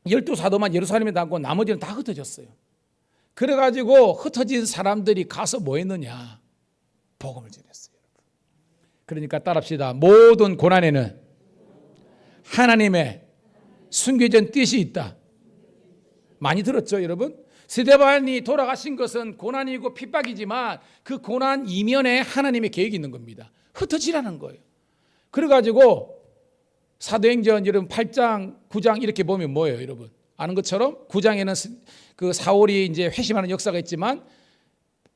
12사도만 예루살렘에 남고 나머지는 다 흩어졌어요. 그래가지고 흩어진 사람들이 가서 뭐 했느냐? 복음을 전했어요. 그러니까 따라합시다. 모든 고난에는 하나님의 숨겨진 뜻이 있다. 많이 들었죠, 여러분? 스데반이 돌아가신 것은 고난이고 핍박이지만 그 고난 이면에 하나님의 계획이 있는 겁니다. 흩어지라는 거예요. 그래가지고 사도행전 여러분 8장, 9장 이렇게 보면 뭐예요, 여러분? 아는 것처럼 9장에는 그 사울이 이제 회심하는 역사가 있지만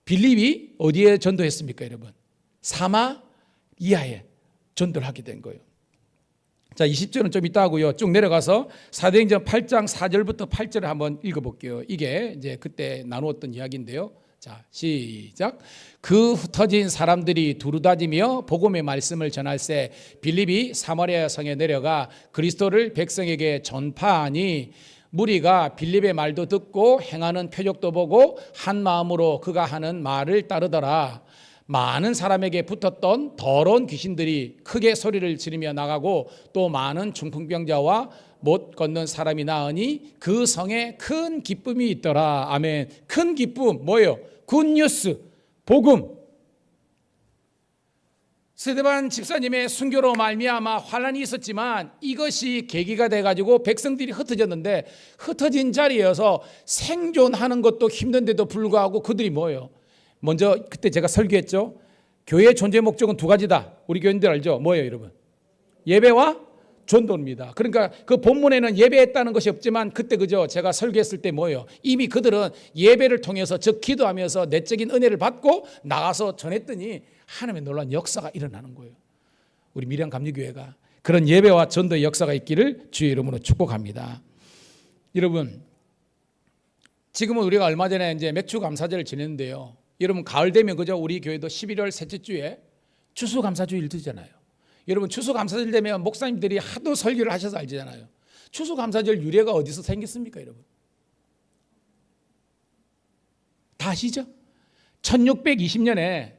빌립이 어디에 전도했습니까, 여러분? 사마리아에 전도를 하게 된 거예요. 자, 20절은 좀 이따 하고요. 쭉 내려가서 사도행전 8장 4절부터 8절을 한번 읽어볼게요. 이게 이제 그때 나누었던 이야기인데요. 자, 시작. 그 흩어진 사람들이 두루다니며 복음의 말씀을 전할새 빌립이 사마리아 성에 내려가 그리스도를 백성에게 전파하니 무리가 빌립의 말도 듣고 행하는 표적도 보고 한 마음으로 그가 하는 말을 따르더라. 많은 사람에게 붙었던 더러운 귀신들이 크게 소리를 지르며 나가고 또 많은 중풍병자와 못 걷는 사람이 나으니 그 성에 큰 기쁨이 있더라. 아멘. 큰 기쁨 뭐예요? 굿뉴스, 복음. 스데반 집사님의 순교로 말미암아 환난이 있었지만 이것이 계기가 돼가지고 백성들이 흩어졌는데 흩어진 자리여서 생존하는 것도 힘든데도 불구하고 그들이 뭐예요? 먼저 그때 제가 설교했죠. 교회의 존재 목적은 두 가지다. 우리 교인들 알죠? 뭐예요, 여러분? 예배와 전도입니다. 그러니까 그 본문에는 예배했다는 것이 없지만 그때 그죠? 제가 설교했을 때 뭐예요? 이미 그들은 예배를 통해서 즉 기도하면서 내적인 은혜를 받고 나가서 전했더니 하나님의 놀라운 역사가 일어나는 거예요. 우리 미량 감리교회가 그런 예배와 전도의 역사가 있기를 주의 이름으로 축복합니다. 여러분, 지금은 우리가 얼마 전에 이제 맥주 감사절을 지냈는데요. 여러분 가을 되면 그죠? 우리 교회도 11월 셋째 주에 추수감사주일 드잖아요. 여러분 추수감사절 되면 목사님들이 하도 설교를 하셔서 알잖아요. 추수감사절 유래가 어디서 생겼습니까, 여러분? 다 아시죠? 1620년에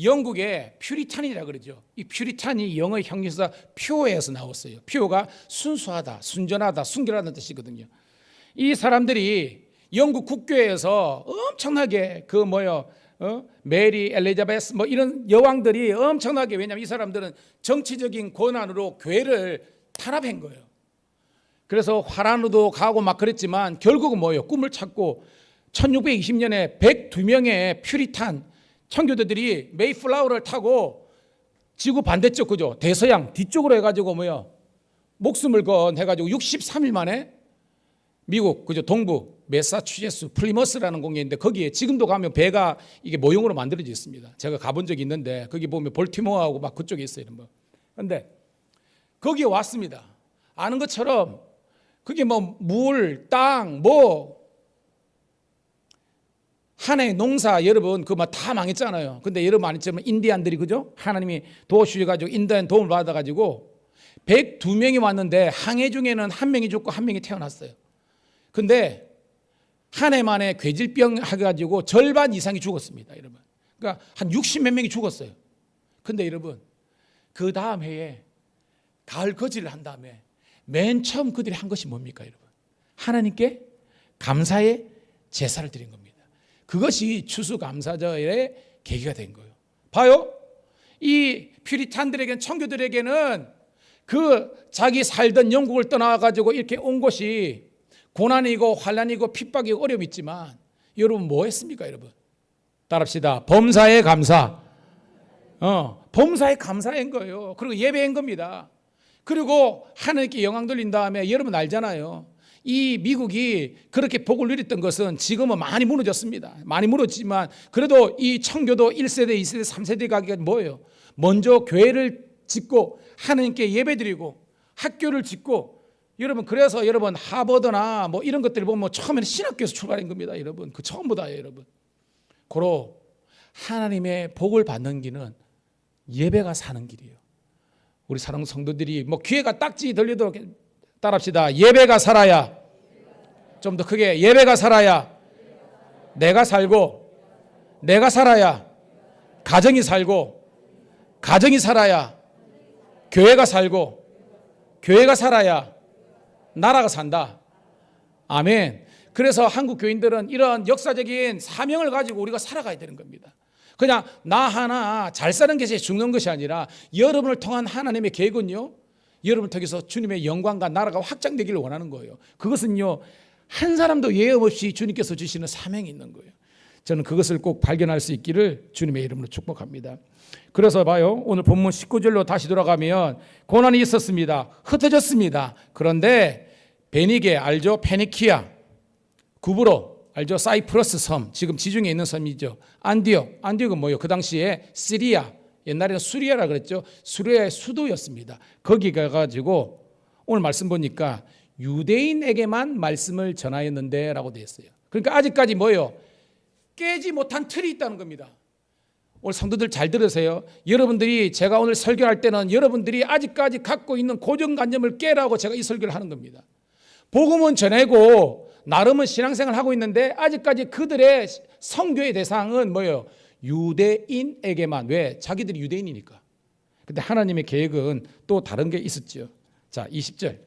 영국의 퓨리탄이라 그러죠. 이 퓨리탄이 영어 형용사 퓨어에서 나왔어요. 퓨어가 순수하다, 순전하다, 순결하다는 뜻이거든요. 이 사람들이 영국 국교에서 엄청나게 그 메리, 엘리자베스 뭐 이런 여왕들이 엄청나게 왜냐하면 이 사람들은 정치적인 권한으로 교회를 탄압한 거예요. 그래서 화란으로 가고 막 그랬지만 결국은 뭐예요? 꿈을 찾고 1620년에 102명의 퓨리탄 청교도들이 메이플라워를 타고 지구 반대쪽 그죠? 대서양 뒤쪽으로 해가지고 목숨을 건 해가지고 63일 만에 미국 그죠? 동부 매사추세츠 플리머스라는 공항인데 거기에 지금도 가면 배가 이게 모형으로 만들어져 있습니다. 제가 가본 적이 있는데 거기 보면 볼티모어하고 막 그쪽에 있어요. 그런데 거기에 왔습니다. 아는 것처럼 그게 물, 땅, 한 해 농사 여러분 그거 다 망했잖아요. 근데 여러분 아니지만 인디안들이 그죠? 하나님이 도와주셔가지고 인디안 도움을 받아가지고 102명이 왔는데 항해 중에는 한 명이 죽고 한 명이 태어났어요. 근데 한 해 만에 괴질병 해가지고 절반 이상이 죽었습니다, 여러분. 그러니까 한 60몇 명이 죽었어요. 근데 여러분 그 다음 해에 가을 거지를 한 다음에 맨 처음 그들이 한 것이 뭡니까, 여러분? 하나님께 감사의 제사를 드린 겁니다. 그것이 추수감사절의 계기가 된 거예요. 봐요. 이 퓨리탄들에게는 청교들에게는 그 자기 살던 영국을 떠나가지고 이렇게 온 것이 고난이고 환난이고 핍박이고 어려움이 있지만 여러분 뭐 했습니까, 여러분? 따라합시다. 범사에 감사. 범사에 감사한 거예요. 그리고 예배한 겁니다. 그리고 하나님께 영광 돌린 다음에 여러분 알잖아요. 이 미국이 그렇게 복을 누렸던 것은 지금은 많이 무너졌습니다. 많이 무너졌지만 그래도 이 청교도 1세대, 2세대, 3세대 가기가 뭐예요? 먼저 교회를 짓고 하나님께 예배드리고 학교를 짓고 여러분 그래서 여러분 하버드나 이런 것들 보면 처음에는 신학교에서 출발한 겁니다. 여러분 그 처음보다예요. 여러분 고로 하나님의 복을 받는 길은 예배가 사는 길이에요. 우리 사랑 성도들이 뭐 귀에가 딱지 들리도록 따라합시다. 예배가 살아야, 좀 더 크게, 예배가 살아야 내가 살고, 내가 살아야 가정이 살고, 가정이 살아야 교회가 살고, 교회가 살아야 나라가 산다. 아멘. 그래서 한국 교인들은 이런 역사적인 사명을 가지고 우리가 살아가야 되는 겁니다. 그냥 나 하나 잘 사는 것이 중요한 것이 아니라 여러분을 통한 하나님의 계획은요, 여러분을 통해서 주님의 영광과 나라가 확장되기를 원하는 거예요. 그것은요, 한 사람도 예외 없이 주님께서 주시는 사명이 있는 거예요. 저는 그것을 꼭 발견할 수 있기를 주님의 이름으로 축복합니다. 그래서 봐요, 오늘 본문 19절로 다시 돌아가면 고난이 있었습니다. 흩어졌습니다. 그런데 베니게 알죠? 페니키아, 구브로 알죠? 사이프러스 섬, 지금 지중해 있는 섬이죠. 안디옥은 뭐예요? 그 당시에 시리아, 옛날에는 수리아라 그랬죠. 수리아의 수도였습니다. 거기 가가지고 오늘 말씀 보니까 유대인에게만 말씀을 전하였는데 라고 되어 있어요. 그러니까 아직까지 뭐예요? 깨지 못한 틀이 있다는 겁니다. 오늘 성도들 잘 들으세요. 여러분들이, 제가 오늘 설교할 때는 여러분들이 아직까지 갖고 있는 고정관념을 깨라고 제가 이 설교를 하는 겁니다. 복음은 전하고 나름은 신앙생활을 하고 있는데 아직까지 그들의 선교의 대상은 뭐예요? 유대인에게만. 왜? 자기들이 유대인이니까. 근데 하나님의 계획은 또 다른 게 있었죠. 자, 20절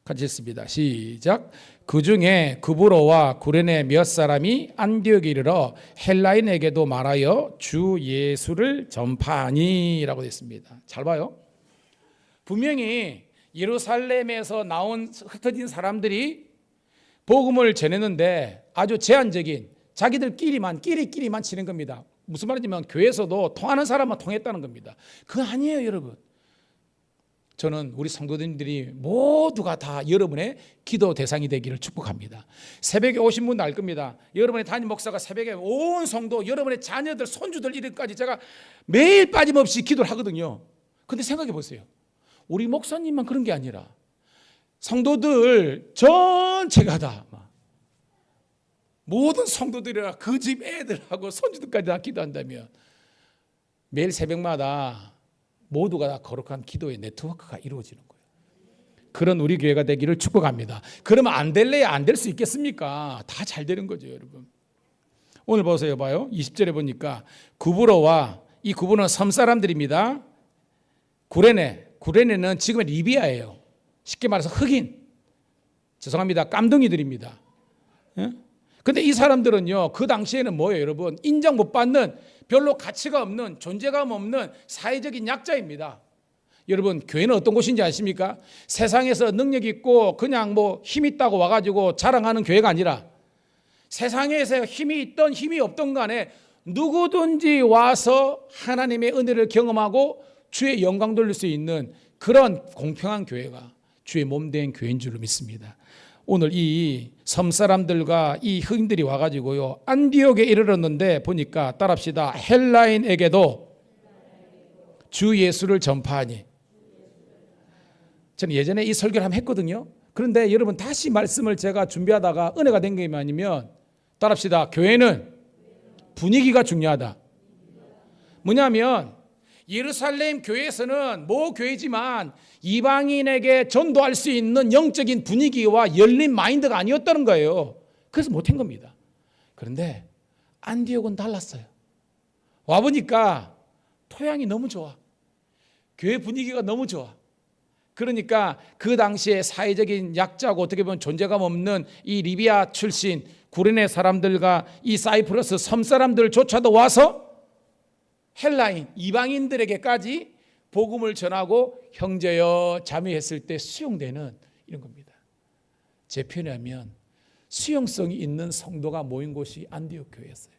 같이 읽습니다. 시작. 그 중에 구브로와 구레네 몇 사람이 안디옥에 이르러 헬라인에게도 말하여 주 예수를 전파하니라고 됐습니다. 잘 봐요. 분명히 예루살렘에서 나온 흩어진 사람들이 복음을 전했는데 아주 제한적인, 자기들끼리만 끼리끼리만 치는 겁니다. 무슨 말이냐면 교회에서도 통하는 사람만 통했다는 겁니다. 그거 아니에요, 여러분. 저는 우리 성도님들이 모두가 다 여러분의 기도 대상이 되기를 축복합니다. 새벽에 오신 분도 알 겁니다. 여러분의 담임 목사가 새벽에 온 성도, 여러분의 자녀들, 손주들 이름까지 제가 매일 빠짐없이 기도를 하거든요. 근데 생각해 보세요. 우리 목사님만 그런 게 아니라 성도들 전체가 다, 모든 성도들이라 그 집 애들하고 손주들까지 다 기도한다면 매일 새벽마다 모두가 다 거룩한 기도의 네트워크가 이루어지는 거예요. 그런 우리 교회가 되기를 축복합니다. 그러면 안 될래야 안 될 수 있겠습니까? 다 잘 되는 거죠, 여러분. 오늘 보세요, 봐요. 20절에 보니까 구브로와, 이 구브로는 섬 사람들입니다. 구레네는 지금의 리비아예요. 쉽게 말해서 흑인, 죄송합니다, 깜둥이들입니다. 근데 이 사람들은요, 그 당시에는 뭐예요, 여러분? 인정 못 받는, 별로 가치가 없는, 존재감 없는 사회적인 약자입니다. 여러분, 교회는 어떤 곳인지 아십니까? 세상에서 능력 있고 그냥 뭐 힘 있다고 와가지고 자랑하는 교회가 아니라 세상에서 힘이 있던 힘이 없던 간에 누구든지 와서 하나님의 은혜를 경험하고 주의 영광 돌릴 수 있는 그런 공평한 교회가 주의 몸된 교회인 줄로 믿습니다. 오늘 이 섬사람들과 이 흑인들이 와가지고요, 안디옥에 이르렀는데 보니까 따라합시다. 헬라인에게도 주 예수를 전파하니. 저는 예전에 이 설교를 한번 했거든요. 그런데 여러분, 다시 말씀을 제가 준비하다가 은혜가 된 게 아니면, 따라합시다. 교회는 분위기가 중요하다. 뭐냐면 예루살렘 교회에서는 모 교회지만 이방인에게 전도할 수 있는 영적인 분위기와 열린 마인드가 아니었다는 거예요. 그래서 못한 겁니다. 그런데 안디옥은 달랐어요. 와보니까 토양이 너무 좋아. 교회 분위기가 너무 좋아. 그러니까 그 당시에 사회적인 약자고 어떻게 보면 존재감 없는 이 리비아 출신 구레네 사람들과 이 사이프러스 섬 사람들조차도 와서 헬라인 이방인들에게까지 복음을 전하고 형제여 자매했을 때 수용되는 이런 겁니다. 제 표현에 하면 수용성이 있는 성도가 모인 곳이 안디옥 교회였어요.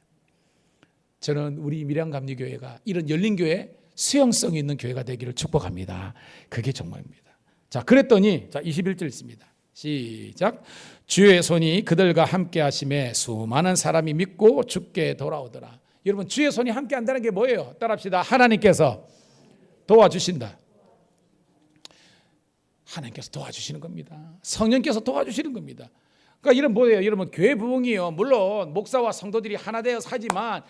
저는 우리 밀양감리교회가 이런 열린 교회, 수용성이 있는 교회가 되기를 축복합니다. 그게 정말입니다. 자, 그랬더니 자 21절 있습니다. 시작. 주의 손이 그들과 함께 하심에 수많은 사람이 믿고 주께 돌아오더라. 여러분, 주의 손이 함께 한다는 게 뭐예요? 따라합시다. 하나님께서 도와주신다. 하나님께서 도와주시는 겁니다. 성령께서 도와주시는 겁니다. 그러니까 이런 뭐예요? 여러분, 교회 부흥이요, 물론 목사와 성도들이 하나 되어서 하지만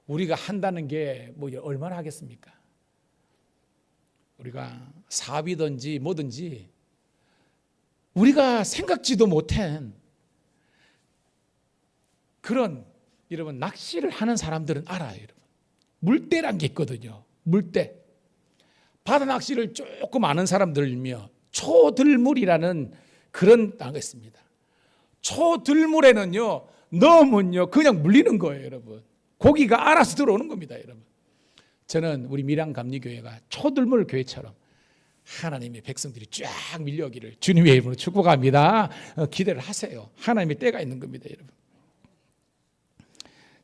우리가 한다는 게 뭐 얼마나 하겠습니까? 우리가 사업이든지 뭐든지 우리가 생각지도 못한 그런 여러분 낚시를 하는 사람들은 알아요. 여러분 물대란 게 있거든요. 물대. 바다 낚시를 조금 아는 사람들이며 초들물이라는 그런 단어가 있습니다. 초들물에는요 넣으면요 그냥 물리는 거예요. 여러분 고기가 알아서 들어오는 겁니다. 여러분 저는 우리 밀양감리교회가 초들물 교회처럼 하나님의 백성들이 쫙 밀려오기를 주님의 이름으로 축복합니다. 기대를 하세요. 하나님의 때가 있는 겁니다. 여러분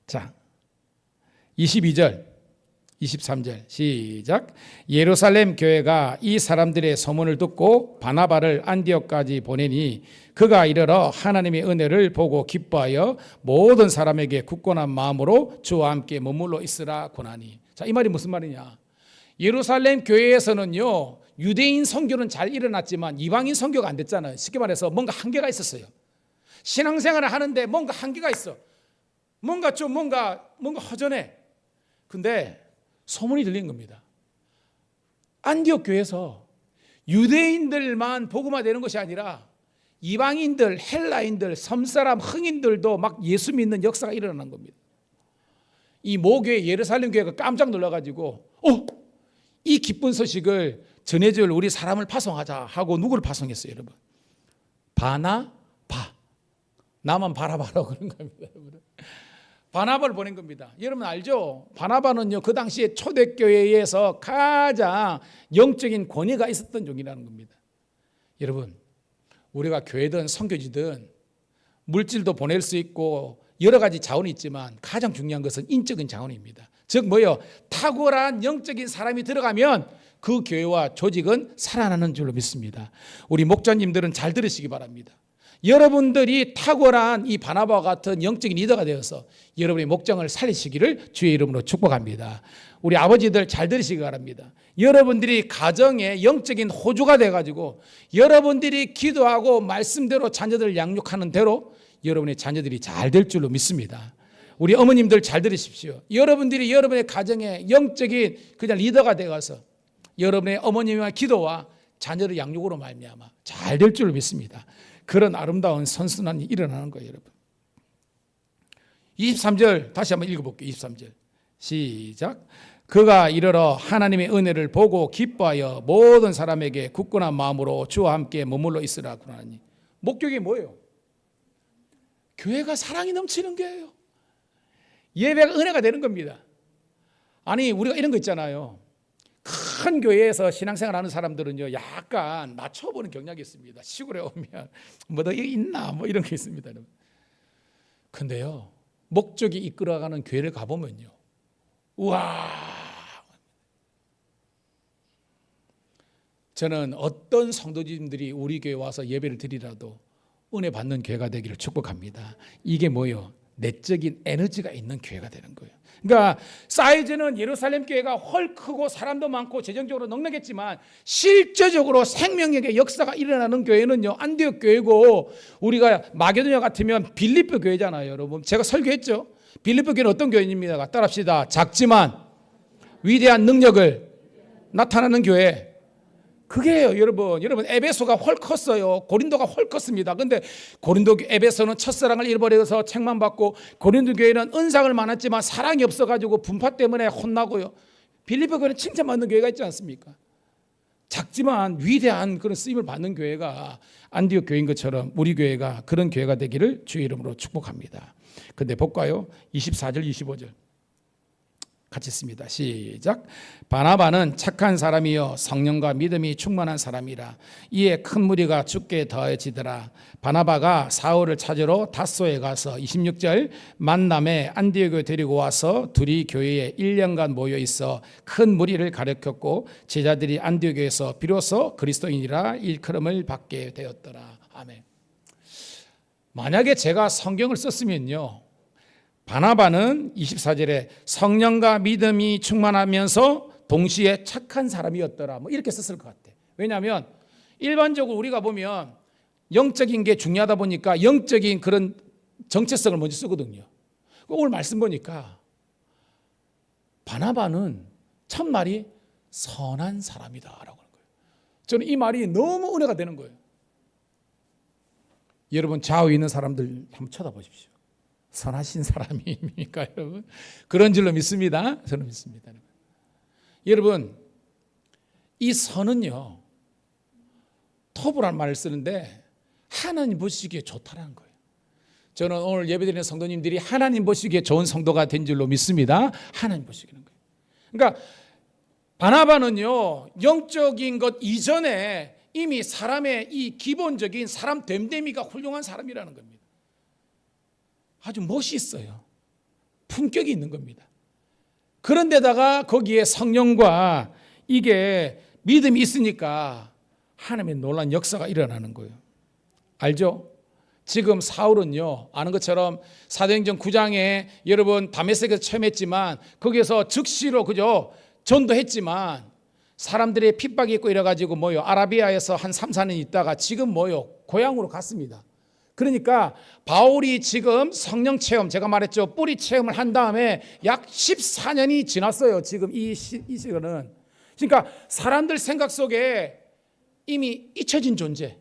자 22절 23절 시작. 예루살렘 교회가 이 사람들의 소문을 듣고 바나바를 안디옥까지 보내니 그가 이르러 하나님의 은혜를 보고 기뻐하여 모든 사람에게 굳건한 마음으로 주와 함께 머물러 있으라 권하니. 자, 이 말이 무슨 말이냐? 예루살렘 교회에서는요 유대인 선교는 잘 일어났지만 이방인 선교가 안 됐잖아요. 쉽게 말해서 뭔가 한계가 있었어요. 신앙생활을 하는데 뭔가 한계가 있어. 뭔가 허전해. 근데 소문이 들린 겁니다. 안디옥 교회에서 유대인들만 복음화 되는 것이 아니라 이방인들, 헬라인들, 섬사람, 흥인들도 막 예수 믿는 역사가 일어난 겁니다. 이 모교회 예루살렘 교회가 깜짝 놀라가지고 이 기쁜 소식을 전해줄 우리 사람을 파송하자 하고 누구를 파송했어요, 여러분? 바나바. 나만 바라봐라 그런 겁니다, 여러분. 바나바를 보낸 겁니다. 여러분 알죠? 바나바는요 그 당시에 초대교회에서 가장 영적인 권위가 있었던 종이라는 겁니다. 여러분 우리가 교회든 선교지든 물질도 보낼 수 있고 여러 가지 자원이 있지만 가장 중요한 것은 인적인 자원입니다. 즉 뭐예요? 탁월한 영적인 사람이 들어가면 그 교회와 조직은 살아나는 줄로 믿습니다. 우리 목자님들은 잘 들으시기 바랍니다. 여러분들이 탁월한 이 바나바와 같은 영적인 리더가 되어서 여러분의 목장을 살리시기를 주의 이름으로 축복합니다. 우리 아버지들 잘 들으시기 바랍니다. 여러분들이 가정의 영적인 호주가 돼가지고 여러분들이 기도하고 말씀대로 자녀들을 양육하는 대로 여러분의 자녀들이 잘 될 줄로 믿습니다. 우리 어머님들 잘 들으십시오. 여러분들이 여러분의 가정의 영적인 그냥 리더가 되어서 여러분의 어머님의 기도와 자녀의 양육으로 말미암아 잘 될 줄로 믿습니다. 그런 아름다운 선순환이 일어나는 거예요, 여러분. 23절 다시 한번 읽어볼게요. 23절 시작. 그가 이르러 하나님의 은혜를 보고 기뻐하여 모든 사람에게 굳건한 마음으로 주와 함께 머물러 있으라 하니. 목적이 뭐예요? 교회가 사랑이 넘치는 거예요. 예배가 은혜가 되는 겁니다. 아니 우리가 이런 거 있잖아요. 큰 교회에서 신앙생활하는 사람들은요 약간 맞춰보는 경향이 있습니다. 시골에 오면 뭐 더 있나 뭐 이런 게 있습니다. 근데요 목적이 이끌어가는 교회를 가보면요 우와, 저는 어떤 성도님들이 우리 교회 와서 예배를 드리라도 은혜 받는 교회가 되기를 축복합니다. 이게 뭐예요? 내적인 에너지가 있는 교회가 되는 거예요. 그러니까 사이즈는 예루살렘 교회가 훨 크고 사람도 많고 재정적으로 넉넉했지만 실제적으로 생명력의 역사가 일어나는 교회는요 안디옥 교회고, 우리가 마게도냐 같으면 빌립보 교회잖아요. 여러분 제가 설교했죠. 빌립보 교회는 어떤 교회입니까? 따라합시다. 작지만 위대한 능력을 나타나는 교회. 그게요, 여러분. 에베소가 훨 컸어요. 고린도가 훨 컸습니다. 근데 고린도 에베소는 첫사랑을 잃어버려서 책만 받고, 고린도 교회는 은상을 많았지만 사랑이 없어가지고 분파 때문에 혼나고요. 빌립보 교회는 칭찬받는 교회가 있지 않습니까? 작지만 위대한 그런 쓰임을 받는 교회가 안디옥 교회인 것처럼 우리 교회가 그런 교회가 되기를 주의 이름으로 축복합니다. 근데 볼까요? 24절 25절 같이 씁니다. 시작. 바나바는 착한 사람이요 성령과 믿음이 충만한 사람이라. 이에 큰 무리가 죽게 더해지더라. 바나바가 사울을 찾으러 닷소에 가서 26절 만남에 안디옥에 데리고 와서 둘이 교회에 1년간 모여 있어 큰 무리를 가르쳤고, 제자들이 안디옥에서 비로소 그리스도인이라 일컬음을 받게 되었더라. 아멘. 만약에 제가 성경을 썼으면요, 바나바는 24절에 성령과 믿음이 충만하면서 동시에 착한 사람이었더라, 뭐 이렇게 썼을 것 같아. 왜냐하면 일반적으로 우리가 보면 영적인 게 중요하다 보니까 영적인 그런 정체성을 먼저 쓰거든요. 오늘 말씀 보니까 바나바는 첫말이 선한 사람이다라고 하는 거예요. 저는 이 말이 너무 은혜가 되는 거예요. 여러분 좌우에 있는 사람들 한번 쳐다보십시오. 선하신 사람입니까, 여러분? 그런 줄로 믿습니다. 저는 믿습니다. 여러분, 이 선은요, 토부란 말을 쓰는데 하나님 보시기에 좋다라는 거예요. 저는 오늘 예배드리는 성도님들이 하나님 보시기에 좋은 성도가 된 줄로 믿습니다. 하나님 보시기는 거예요. 그러니까 바나바는요, 영적인 것 이전에 이미 사람의 이 기본적인 사람 됨됨이가 훌륭한 사람이라는 겁니다. 아주 멋있어요. 품격이 있는 겁니다. 그런데다가 거기에 성령과 이게 믿음이 있으니까 하나님의 놀라운 역사가 일어나는 거예요. 알죠? 지금 사울은요, 아는 것처럼 사도행전 9장에 여러분 다메섹에서 처음 했지만 거기에서 즉시로 그죠? 전도했지만 사람들의 핍박이 있고 이래가지고 뭐요? 아라비아에서 한 3, 4년 있다가 지금 뭐요? 고향으로 갔습니다. 그러니까 바울이 지금 성령 체험, 제가 말했죠. 뿌리 체험을 한 다음에 약 14년이 지났어요. 지금 이 시간은. 그러니까 사람들 생각 속에 이미 잊혀진 존재.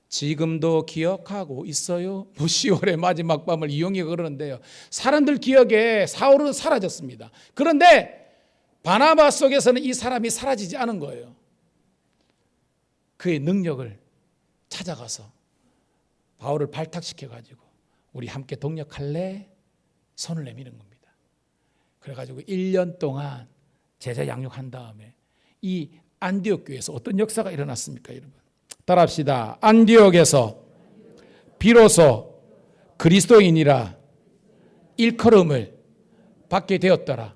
지금도 기억하고 있어요. 10월의 마지막 밤을 이용해 그러는데요. 사람들 기억에 사울은 사라졌습니다. 그런데 바나바 속에서는 이 사람이 사라지지 않은 거예요. 그의 능력을 찾아가서 바울을 발탁시켜가지고 우리 함께 동역할래? 손을 내미는 겁니다. 그래가지고 1년 동안 제자 양육한 다음에 이 안디옥 교회에서 어떤 역사가 일어났습니까, 여러분? 따라합시다. 안디옥에서 비로소 그리스도인이라 일컬음을 받게 되었더라.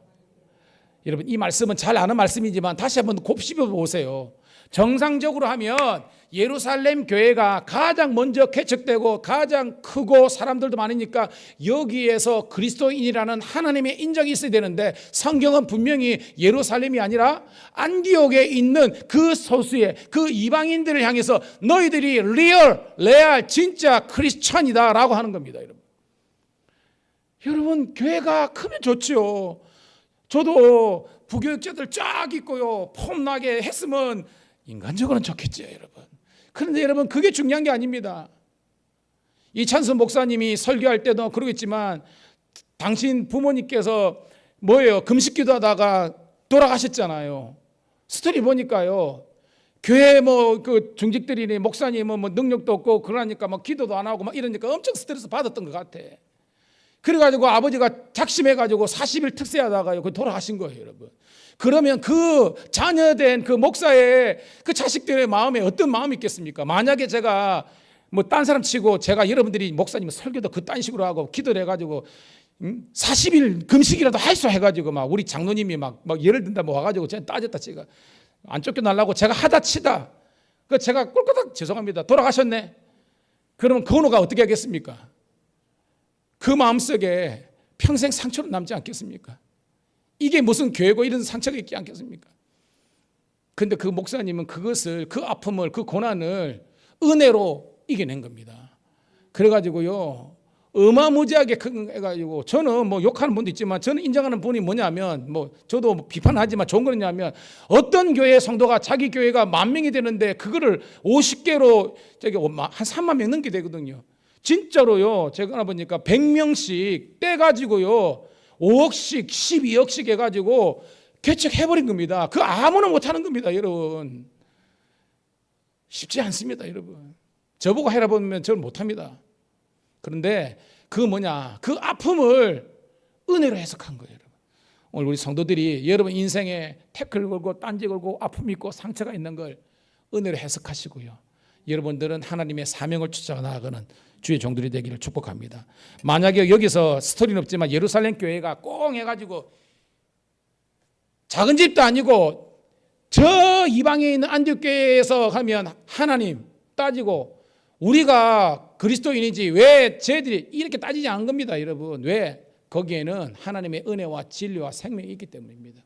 여러분, 이 말씀은 잘 아는 말씀이지만 다시 한번 곱씹어 보세요. 정상적으로 하면 예루살렘 교회가 가장 먼저 개척되고 가장 크고 사람들도 많으니까 여기에서 그리스도인이라는 하나님의 인정이 있어야 되는데 성경은 분명히 예루살렘이 아니라 안디옥에 있는 그 소수의 그 이방인들을 향해서 너희들이 레알 진짜 크리스천이다 라고 하는 겁니다. 여러분 교회가 크면 좋죠. 저도 부교육자들 쫙 있고요 폼나게 했으면 인간적으로는 좋겠죠, 여러분. 그런데 여러분 그게 중요한 게 아닙니다. 이찬수 목사님이 설교할 때도 그러겠지만 당신 부모님께서 뭐예요? 금식기도 하다가 돌아가셨잖아요. 스토리 보니까요. 교회 뭐 그 중직들이니 목사님은 뭐 능력도 없고 그러니까 막 기도도 안 하고 막 이러니까 엄청 스트레스 받았던 것 같아. 그래가지고 아버지가 작심해가지고 40일 특세하다가요 그 돌아가신 거예요, 여러분. 그러면 그 자녀된 그 목사의 그 자식들의 마음에 어떤 마음이 있겠습니까? 만약에 제가 뭐 딴 사람 치고 제가 여러분들이 목사님 설교도 그딴 식으로 하고 기도를 해가지고 40일 금식이라도 할 수 해가지고 막 우리 장로님이 막 예를 든다 뭐 와가지고 제가 따졌다 제가 안 쫓겨나려고 제가 하다 치다 그 제가 꼴깍 죄송합니다 돌아가셨네. 그러면 그 언어가 어떻게 하겠습니까? 그 마음속에 평생 상처로 남지 않겠습니까? 이게 무슨 교회고 이런 상처가 있지 않겠습니까? 그런데 그 목사님은 그것을 그 아픔을 그 고난을 은혜로 이겨낸 겁니다. 그래가지고요 어마무지하게 해가지고 저는 뭐 욕하는 분도 있지만 저는 인정하는 분이 뭐냐면 뭐 저도 뭐 비판하지만 좋은 거냐면 어떤 교회 성도가 자기 교회가 10,000명이 되는데 그거를 50개로 저기 한 3만 명 넘게 되거든요. 진짜로요 제가 보니까 100명씩 떼가지고요 5억씩 12억씩 해가지고 개척해버린 겁니다. 그 아무나 못하는 겁니다, 여러분. 쉽지 않습니다, 여러분. 저보고 해라 보면 저는 못합니다. 그런데 그 뭐냐 그 아픔을 은혜로 해석한 거예요, 여러분. 오늘 우리 성도들이 여러분 인생에 태클 걸고 딴지 걸고 아픔이 있고 상처가 있는 걸 은혜로 해석하시고요. 여러분들은 하나님의 사명을 쫓아 나아가는 주의 종들이 되기를 축복합니다. 만약에 여기서 스토리는 없지만 예루살렘 교회가 꽁 해가지고 작은 집도 아니고 저 이방에 있는 안디옥 교회에서 하면 하나님 따지고 우리가 그리스도인이지 왜 쟤들이 이렇게 따지지 않은 겁니다, 여러분. 왜? 거기에는 하나님의 은혜와 진리와 생명이 있기 때문입니다.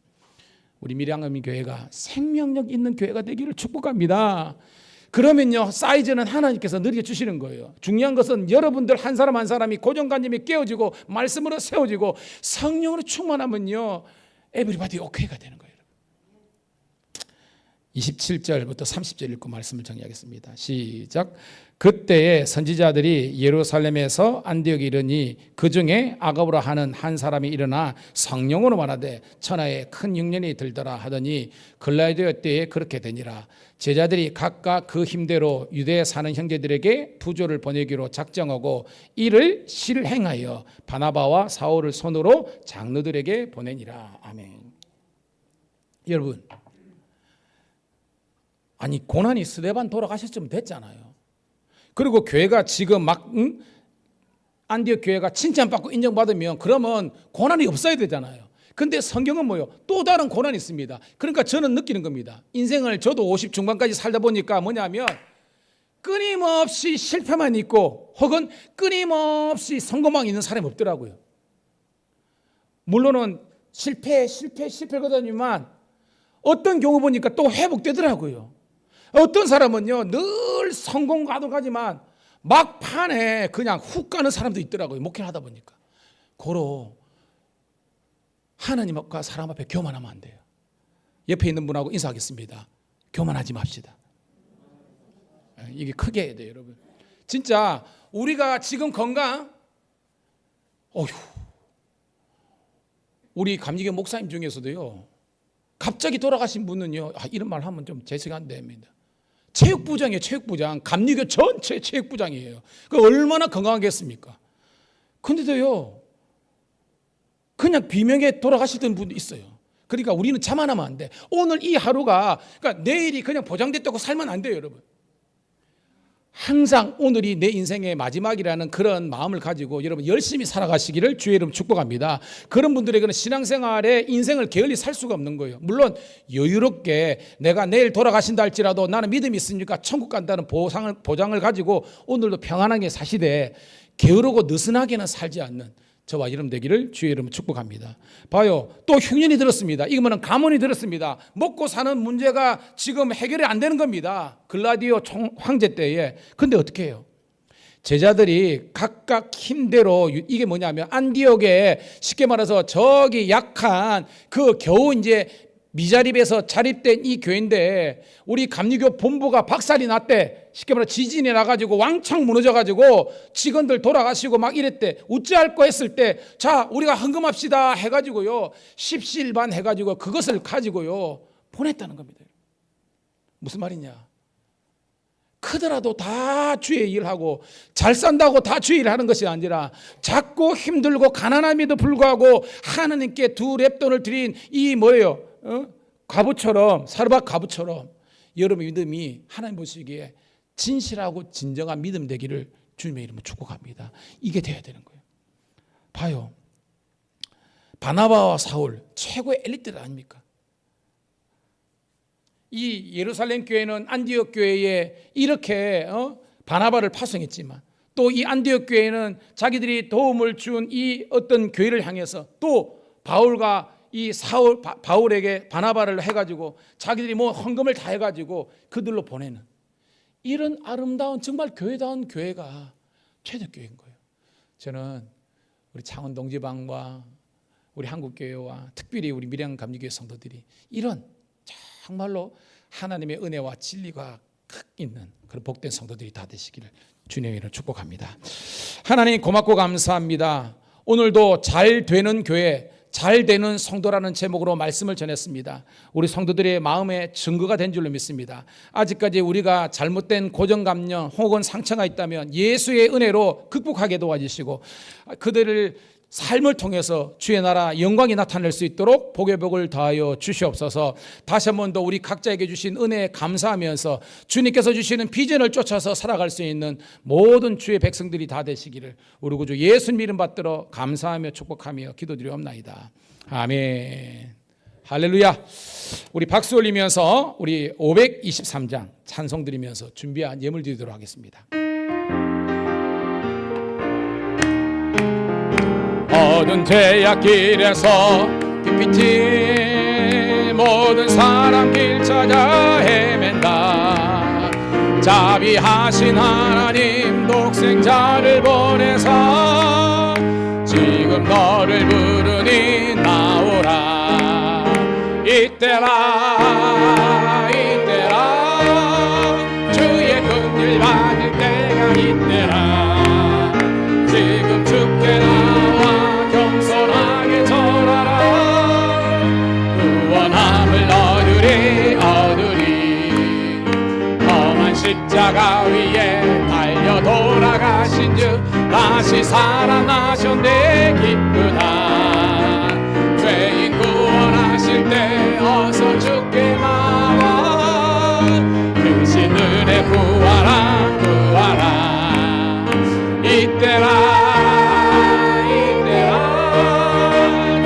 우리 밀양의미 교회가 생명력 있는 교회가 되기를 축복합니다. 그러면요 사이즈는 하나님께서 늘려주시는 거예요. 중요한 것은 여러분들 한 사람 한 사람이 고정관념이 깨어지고 말씀으로 세워지고 성령으로 충만하면요 에브리바디 오케이가 되는 거예요. 27절부터 30절 읽고 말씀을 정리하겠습니다. 시작. 그때에 선지자들이 예루살렘에서 안디옥에 이르니 그 중에 아갑으로 하는 한 사람이 일어나 성령으로 말하되 천하에 큰 흉년이 들더라 하더니 글라우디오 때에 그렇게 되니라. 제자들이 각각 그 힘대로 유대에 사는 형제들에게 부조를 보내기로 작정하고 이를 실행하여 바나바와 사울을 손으로 장로들에게 보내니라. 아멘. 여러분, 아니 고난이 스데반 돌아가셨으면 됐잖아요. 그리고 교회가 지금 막 안디옥 교회가 칭찬받고 인정받으면 그러면 고난이 없어야 되잖아요. 근데 성경은 뭐요? 또 다른 고난이 있습니다. 그러니까 저는 느끼는 겁니다. 인생을 저도 50 중반까지 살다 보니까 뭐냐면 끊임없이 실패만 있고 혹은 끊임없이 성공만 있는 사람이 없더라고요. 물론은 실패거든요만 어떤 경우 보니까 또 회복되더라고요. 어떤 사람은요 늘 성공 가득하지만 막판에 그냥 훅 가는 사람도 있더라고요. 목회를 하다 보니까. 고로 하나님과 사람 앞에 교만하면 안 돼요. 옆에 있는 분하고 인사하겠습니다. 교만하지 맙시다. 이게 크게 해야 돼요, 여러분. 진짜 우리가 지금 건강, 어휴, 우리 감리교 목사님 중에서도요 갑자기 돌아가신 분은요, 이런 말 하면 좀 재수가 안 됩니다. 체육부장이에요. 체육부장. 감리교 전체 체육부장이에요. 그 얼마나 건강하겠습니까? 근데도요 그냥 비명에 돌아가시던 분도 있어요. 그러니까 우리는 자만하면 안 돼. 오늘 이 하루가, 그러니까 내일이 그냥 보장됐다고 살면 안 돼요, 여러분. 항상 오늘이 내 인생의 마지막이라는 그런 마음을 가지고 여러분 열심히 살아가시기를 주의 이름 축복합니다. 그런 분들에게는 신앙생활에 인생을 게을리 살 수가 없는 거예요. 물론 여유롭게 내가 내일 돌아가신다 할지라도 나는 믿음이 있으니까 천국 간다는 보장을 가지고 오늘도 평안하게 사시되 게으르고 느슨하게는 살지 않는 저와 여러분 되기를 주의 이름 축복합니다. 봐요, 또 흉년이 들었습니다. 이거는 가뭄이 들었습니다. 먹고 사는 문제가 지금 해결이 안 되는 겁니다. 글라디오 황제 때에. 근데 어떻게 해요? 제자들이 각각 힘대로, 이게 뭐냐면 안디옥에 쉽게 말해서 저기 약한 그 겨우 이제 미자립에서 자립된 이 교회인데 우리 감리교 본부가 박살이 났대. 쉽게 말해 지진이 나가지고 왕창 무너져가지고 직원들 돌아가시고 막 이랬대. 어찌할 거 했을 때 자 우리가 헌금합시다 해가지고요 십시일반 해가지고 그것을 가지고요 보냈다는 겁니다. 무슨 말이냐? 크더라도 다 주의 일하고 잘 산다고 다 주의 일하는 것이 아니라 작고 힘들고 가난함에도 불구하고 하나님께 두 렙돈을 드린 이 뭐예요? 과부처럼, 사르밧 과부처럼 여러분의 믿음이 하나님 보시기에 진실하고 진정한 믿음 되기를 주님의 이름으로 축복합니다. 이게 돼야 되는 거예요. 봐요, 바나바와 사울 최고의 엘리트들 아닙니까? 이 예루살렘 교회는 안디옥 교회에 이렇게 바나바를 파송했지만 또 이 안디옥 교회는 자기들이 도움을 준 이 어떤 교회를 향해서 또 바울과 이 바울에게 바나바를 해가지고 자기들이 뭐 헌금을 다 해가지고 그들로 보내는 이런 아름다운 정말 교회다운 교회가 최적교회인 거예요. 저는 우리 창원 동지방과 우리 한국교회와 특별히 우리 밀양 감리교회 성도들이 이런 정말로 하나님의 은혜와 진리가 크 있는 그런 복된 성도들이 다 되시기를 주님의 이름으로 축복합니다. 하나님 고맙고 감사합니다. 오늘도 잘 되는 교회, 잘 되는 성도라는 제목으로 말씀을 전했습니다. 우리 성도들의 마음에 증거가 된 줄로 믿습니다. 아직까지 우리가 잘못된 고정감정 혹은 상처가 있다면 예수의 은혜로 극복하게 도와주시고 그들을 삶을 통해서 주의 나라 영광이 나타날 수 있도록 복의 복을 더하여 주시옵소서. 다시 한 번 더 우리 각자에게 주신 은혜에 감사하면서 주님께서 주시는 비전을 쫓아서 살아갈 수 있는 모든 주의 백성들이 다 되시기를 우리 구주 예수님 이름 받들어 감사하며 축복하며 기도드리옵나이다. 아멘. 할렐루야. 우리 박수 올리면서 우리 523장 찬송 드리면서 준비한 예물 드리도록 하겠습니다. 모든 죄악길에서 핍핍히 모든 사람 길 찾아 헤맨다. 자비하신 하나님 독생자를 보내사 지금 너를 부르니 나오라. 이때라 주의 긍휼 받을 때가 이때라 지금 주께 나와 겸손하게 절하라 구원함을 얻으리 험한 십자가 위에 달려 돌아가신 주 다시 살아나셨네 기쁘다 죄인 구원하실 때 어서 주께 나와 크신 은혜 구하라 이때라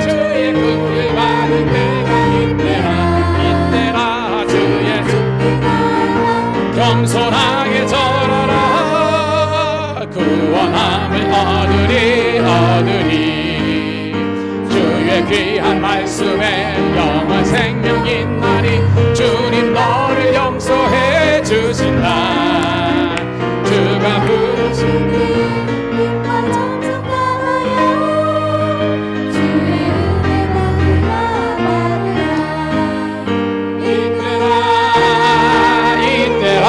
주의 긍휼 받을 때가 이때라 주의 겸손하게 절하라 구원함을 얻으리 주의 귀한 말씀에 영원 생명 있나니 주님 너를 용서해 주신다 주가 부르신 빛과 정성 다하여 주의 은혜 받으라 이때라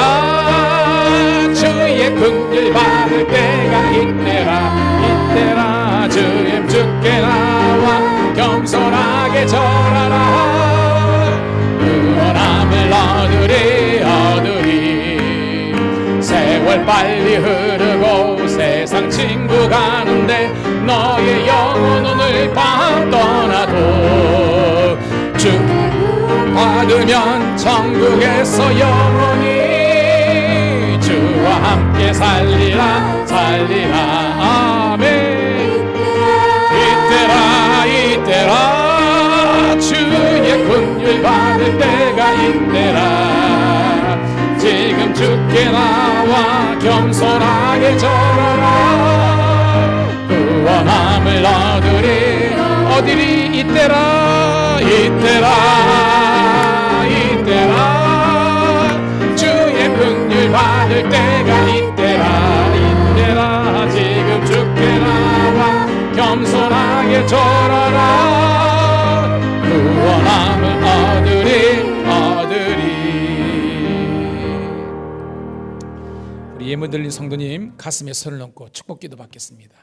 주의 긍휼 받을 때가 이때라 주님 주께 나와 겸손하게 절하라 구원함을 얻으리 세월 빨리 흐르고 세상 친구 가는데 너의 영혼 오늘 밤 떠나도 주 받으면 천국에서 영원히 주와 함께 살리라 아멘 이때라 주의 긍휼 받을 때가 이때라 지금 주께 나와 겸손하게 절하라 구원함을 얻으리 이때라 주의 긍휼 받을 때가 이때라 지금 주께 나와 겸손하게 절하라 구원함을 얻으리 우리 예물 들린 성도님 가슴에 손을 얹고 축복기도 받겠습니다.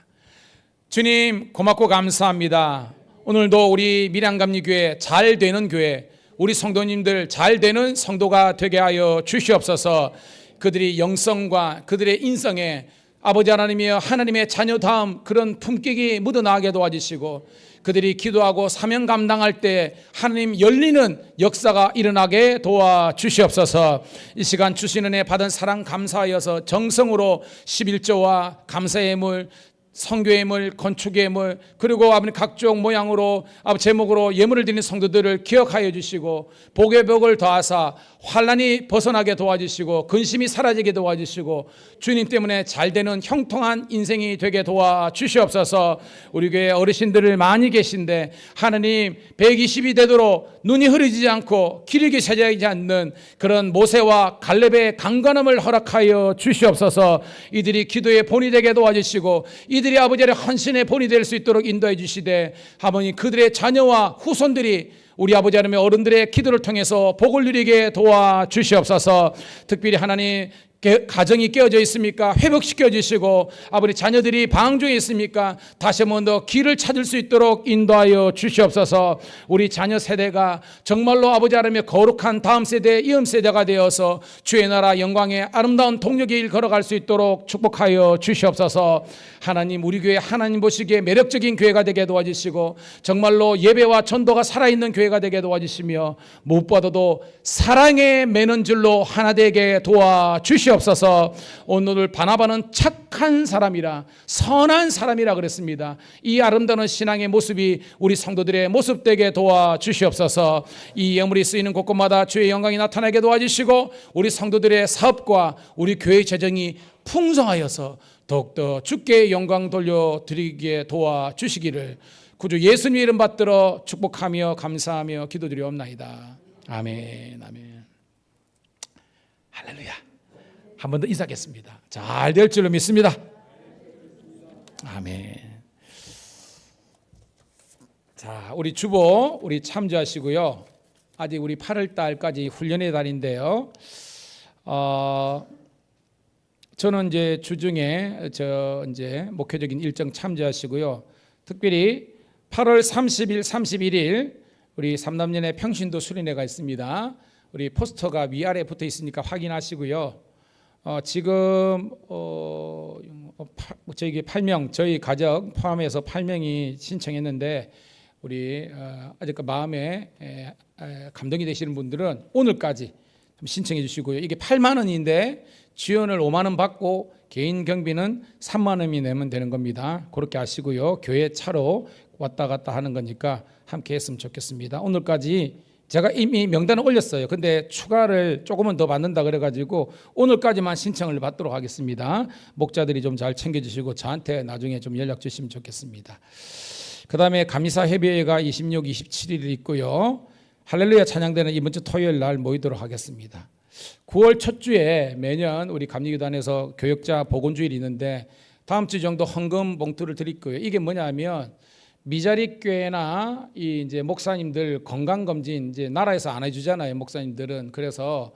주님 고맙고 감사합니다. 오늘도 우리 밀양감리교회 잘되는 교회 우리 성도님들 잘되는 성도가 되게 하여 주시옵소서. 그들이 영성과 그들의 인성에 아버지 하나님이여 하나님의 자녀다움 그런 품격이 묻어나게 도와주시고 그들이 기도하고 사명 감당할 때 하나님 열리는 역사가 일어나게 도와주시옵소서. 이 시간 주시는 은혜 받은 사랑 감사하여서 정성으로 11조와 감사의 예물 성교의 예물, 건축의 예물 그리고 아버님 각종 모양으로 제목으로 예물을 드리는 성도들을 기억하여 주시고 복의 벽을 더하사 환난이 벗어나게 도와주시고 근심이 사라지게 도와주시고 주님 때문에 잘되는 형통한 인생이 되게 도와주시옵소서. 우리 교회 어르신들을 많이 계신데 하나님 120이 되도록 눈이 흐리지 않고 길게 새지지 않는 그런 모세와 갈렙의 강건함을 허락하여 주시옵소서. 이들이 기도의 본이 되게 도와주시고 이들이 아버지의 헌신의 본이 될 수 있도록 인도해 주시되 아버님 그들의 자녀와 후손들이 우리 아버지 하나님의 어른들의 기도를 통해서 복을 누리게 도와주시옵소서. 특별히 하나님 가정이 깨어져 있습니까? 회복시켜 주시고 아버지 자녀들이 방황 중에 있습니까? 다시 한 번 더 길을 찾을 수 있도록 인도하여 주시옵소서. 우리 자녀 세대가 정말로 아버지 하나님의 거룩한 다음 세대 이음 세대가 되어서 주의 나라 영광의 아름다운 동력의 길 걸어갈 수 있도록 축복하여 주시옵소서. 하나님 우리 교회 하나님 보시기에 매력적인 교회가 되게 도와주시고 정말로 예배와 전도가 살아있는 교회가 되게 도와주시며 무엇보다도 사랑에 매는 줄로 하나 되게 도와주시옵소서. 오늘 바나바는 착한 사람이라 선한 사람이라 그랬습니다. 이 아름다운 신앙의 모습이 우리 성도들의 모습 되게 도와주시옵소서. 이 예물이 쓰이는 곳곳마다 주의 영광이 나타나게 도와주시고 우리 성도들의 사업과 우리 교회의 재정이 풍성하여서 더욱더 주께 영광 돌려드리기에 도와주시기를 구주 예수님 이름 받들어 축복하며 감사하며 기도드리옵나이다. 아멘. 할렐루야. 한 번 더 인사하겠습니다. 잘 될 줄로 믿습니다. 아멘. 자, 우리 주보 우리 참조하시고요. 아직 우리 8월 달까지 훈련의 달인데요. 저는 이제 주중에 이제 목회적인 일정 참조하시고요. 특별히 8월 30일, 31일 우리 삼남년의 평신도 수련회가 있습니다. 우리 포스터가 위아래 붙어 있으니까 확인하시고요. 지금 저희 8명, 저희 가족 포함해서 8명이 신청했는데 우리 아직 마음에 감동이 되시는 분들은 오늘까지 좀 신청해 주시고요. 이게 8만 원인데 지원을 5만 원 받고 개인 경비는 3만 원이 내면 되는 겁니다. 그렇게 하시고요. 교회 차로 왔다 갔다 하는 거니까 함께 했으면 좋겠습니다. 오늘까지 제가 이미 명단을 올렸어요. 근데 추가를 조금은 더 받는다 그래가지고 오늘까지만 신청을 받도록 하겠습니다. 목자들이 좀 잘 챙겨주시고 저한테 나중에 좀 연락 주시면 좋겠습니다. 그 다음에 감리사 협의회가 26, 27일 있고요. 할렐루야 찬양대는 이번 주 토요일 날 모이도록 하겠습니다. 9월 첫 주에 매년 우리 감리교단에서 교역자 복원주일이 있는데 다음 주 정도 헌금 봉투를 드릴 거예요. 이게 뭐냐면 미자립 교회나 이 이제 목사님들 건강 검진 이제 나라에서 안 해주잖아요. 목사님들은. 그래서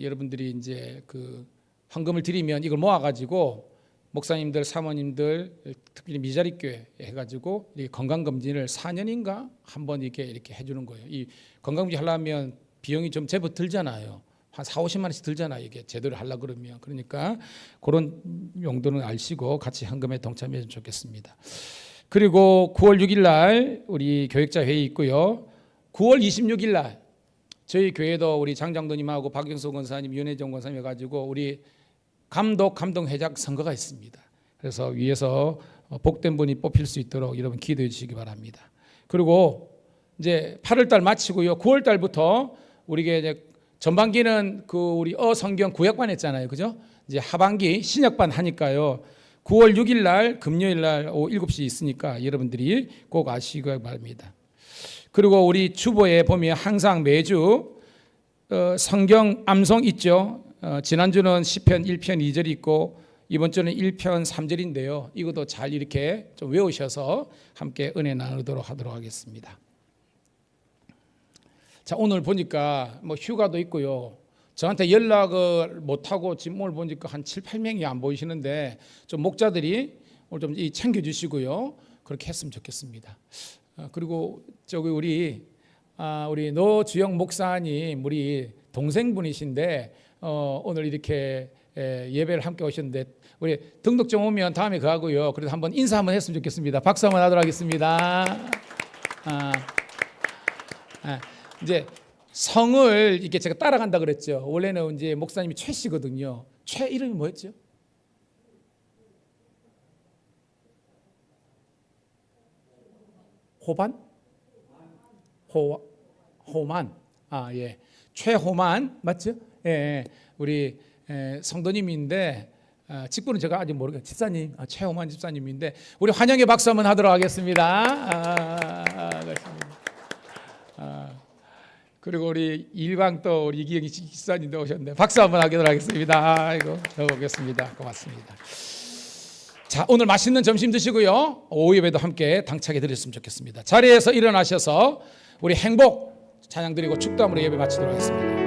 여러분들이 이제 그 헌금을 드리면 이걸 모아가지고 목사님들, 사모님들, 특별히 미자립 교회 해가지고 이 건강 검진을 4년인가 한번 이렇게 해주는 거예요. 이 건강 검진 하려면 비용이 좀 제법 들잖아요. 한 4, 50만 원씩 들잖아요. 이게 제대로 하려 그러면. 그러니까 그런 용도는 아시고 같이 헌금에 동참해 주면 좋겠습니다. 그리고 9월 6일 날 우리 교역자 회의 있고요. 9월 26일 날 저희 교회도 우리 장장도님하고 박영수 권사님, 윤혜정 권사님 해가지고 우리 감동회장 선거가 있습니다. 그래서 위에서 복된 분이 뽑힐 수 있도록 여러분 기도해 주시기 바랍니다. 그리고 이제 8월 달 마치고요. 9월 달부터 우리가 이제 전반기는 그 우리 성경 구약반 했잖아요. 그죠? 이제 하반기 신약반 하니까요. 9월 6일 날 금요일 날 오후 7시 있으니까 여러분들이 꼭 아시기 바랍니다. 그리고 우리 주보에 보면 항상 매주 성경 암송 있죠. 지난주는 시편 1편 2절이 있고 이번 주는 1편 3절인데요. 이것도 잘 이렇게 좀 외우셔서 함께 은혜 나누도록 하도록 하겠습니다. 자, 오늘 보니까 뭐 휴가도 있고요. 저한테 연락을 못하고 지금 오늘 보니까 한 7, 8명이 안 보이시는데 좀 목자들이 오늘 좀 챙겨주시고요. 그렇게 했으면 좋겠습니다. 그리고 저기 우리 노주영 목사님 우리 동생분이신데 오늘 이렇게 예배를 함께 오셨는데 우리 등록 좀 오면 다음에 가고요. 그래도 한번 인사 한번 했으면 좋겠습니다. 박수 한번 하도록 하겠습니다. 이제 성을 이렇게 제가 따라간다 그랬죠. 원래는 이제 목사님이 최 씨거든요. 최 이름이 뭐였죠? 호반? 호만. 예. 최호만 맞죠? 예. 우리 성도님인데 직분은 제가 아직 모르겠어요. 집사님, 최호만 집사님인데 우리 환영의 박수 한번 하도록 하겠습니다. 그렇습니다. 그리고 우리 일광도 우리 이기영 집사님도 오셨는데 박수 한번 하도록 하겠습니다. 아이고, 적어보겠습니다. 고맙습니다. 자, 오늘 맛있는 점심 드시고요. 오후 예배도 함께 당차게 드렸으면 좋겠습니다. 자리에서 일어나셔서 우리 행복 찬양 드리고 축도함으로 예배 마치도록 하겠습니다.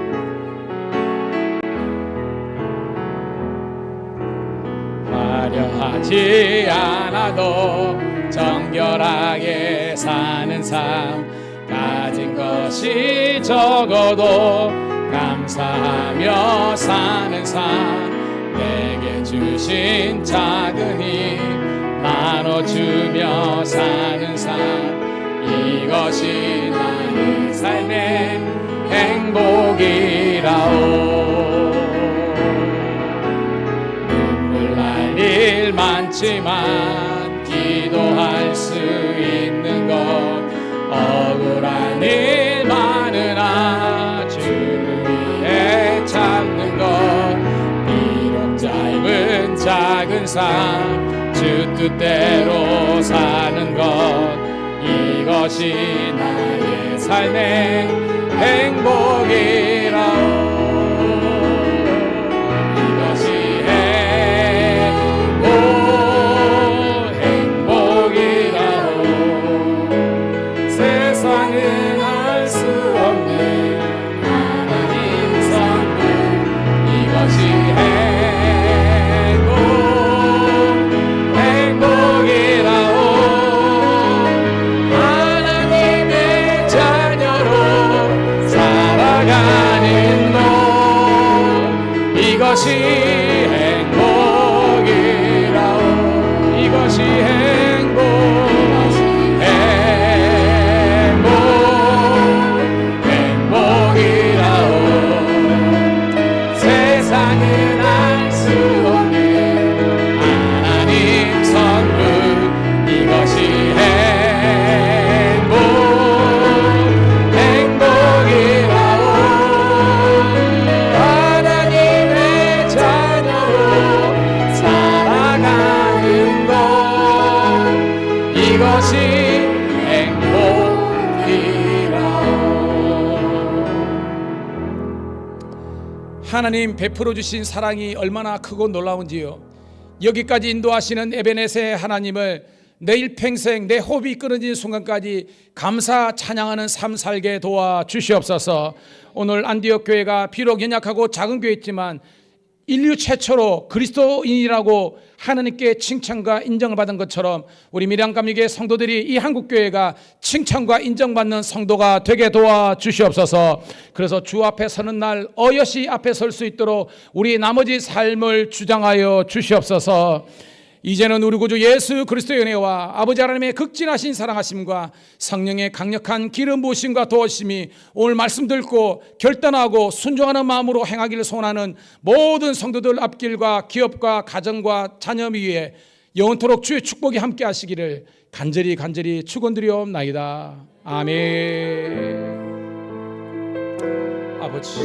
화려하지 않아도 정결하게 사는 삶, 가진 것이 적어도 감사하며 사는 삶, 내게 주신 작은 힘 나눠주며 사는 삶, 이것이 나의 삶의 행복이라오. 눈물 날 일 많지만 기도할 수 있는 것, 억울한 일 많으나 주를 위해 참는 것, 비록 짧은 작은 삶 주 뜻대로 사는 것, 이것이 나의 삶의 행복이라오. 이것이 행복이라오. 세상은 하나님 베풀어 주신 사랑이 얼마나 크고 놀라운지요. 여기까지 인도하시는 에베네세 하나님을 내 일평생 내 호흡이 끊어진 순간까지 감사 찬양하는 삶 살게 도와 주시옵소서. 오늘 안디옥 교회가 비록 연약하고 작은 교회였지만 인류 최초로 그리스도인이라고 하나님께 칭찬과 인정을 받은 것처럼 우리 밀양감리교회 성도들이 이 한국교회가 칭찬과 인정받는 성도가 되게 도와 주시옵소서. 그래서 주 앞에 서는 날 어여시 앞에 설 수 있도록 우리 나머지 삶을 주장하여 주시옵소서. 이제는 우리 구주 예수 그리스도의 은혜와 아버지 하나님의 극진하신 사랑하심과 성령의 강력한 기름 부으심과 도우심이 오늘 말씀 듣고 결단하고 순종하는 마음으로 행하기를 소원하는 모든 성도들 앞길과 기업과 가정과 자녀 위에 영원토록 주의 축복이 함께 하시기를 간절히 축원드리옵나이다. 아멘. 아버지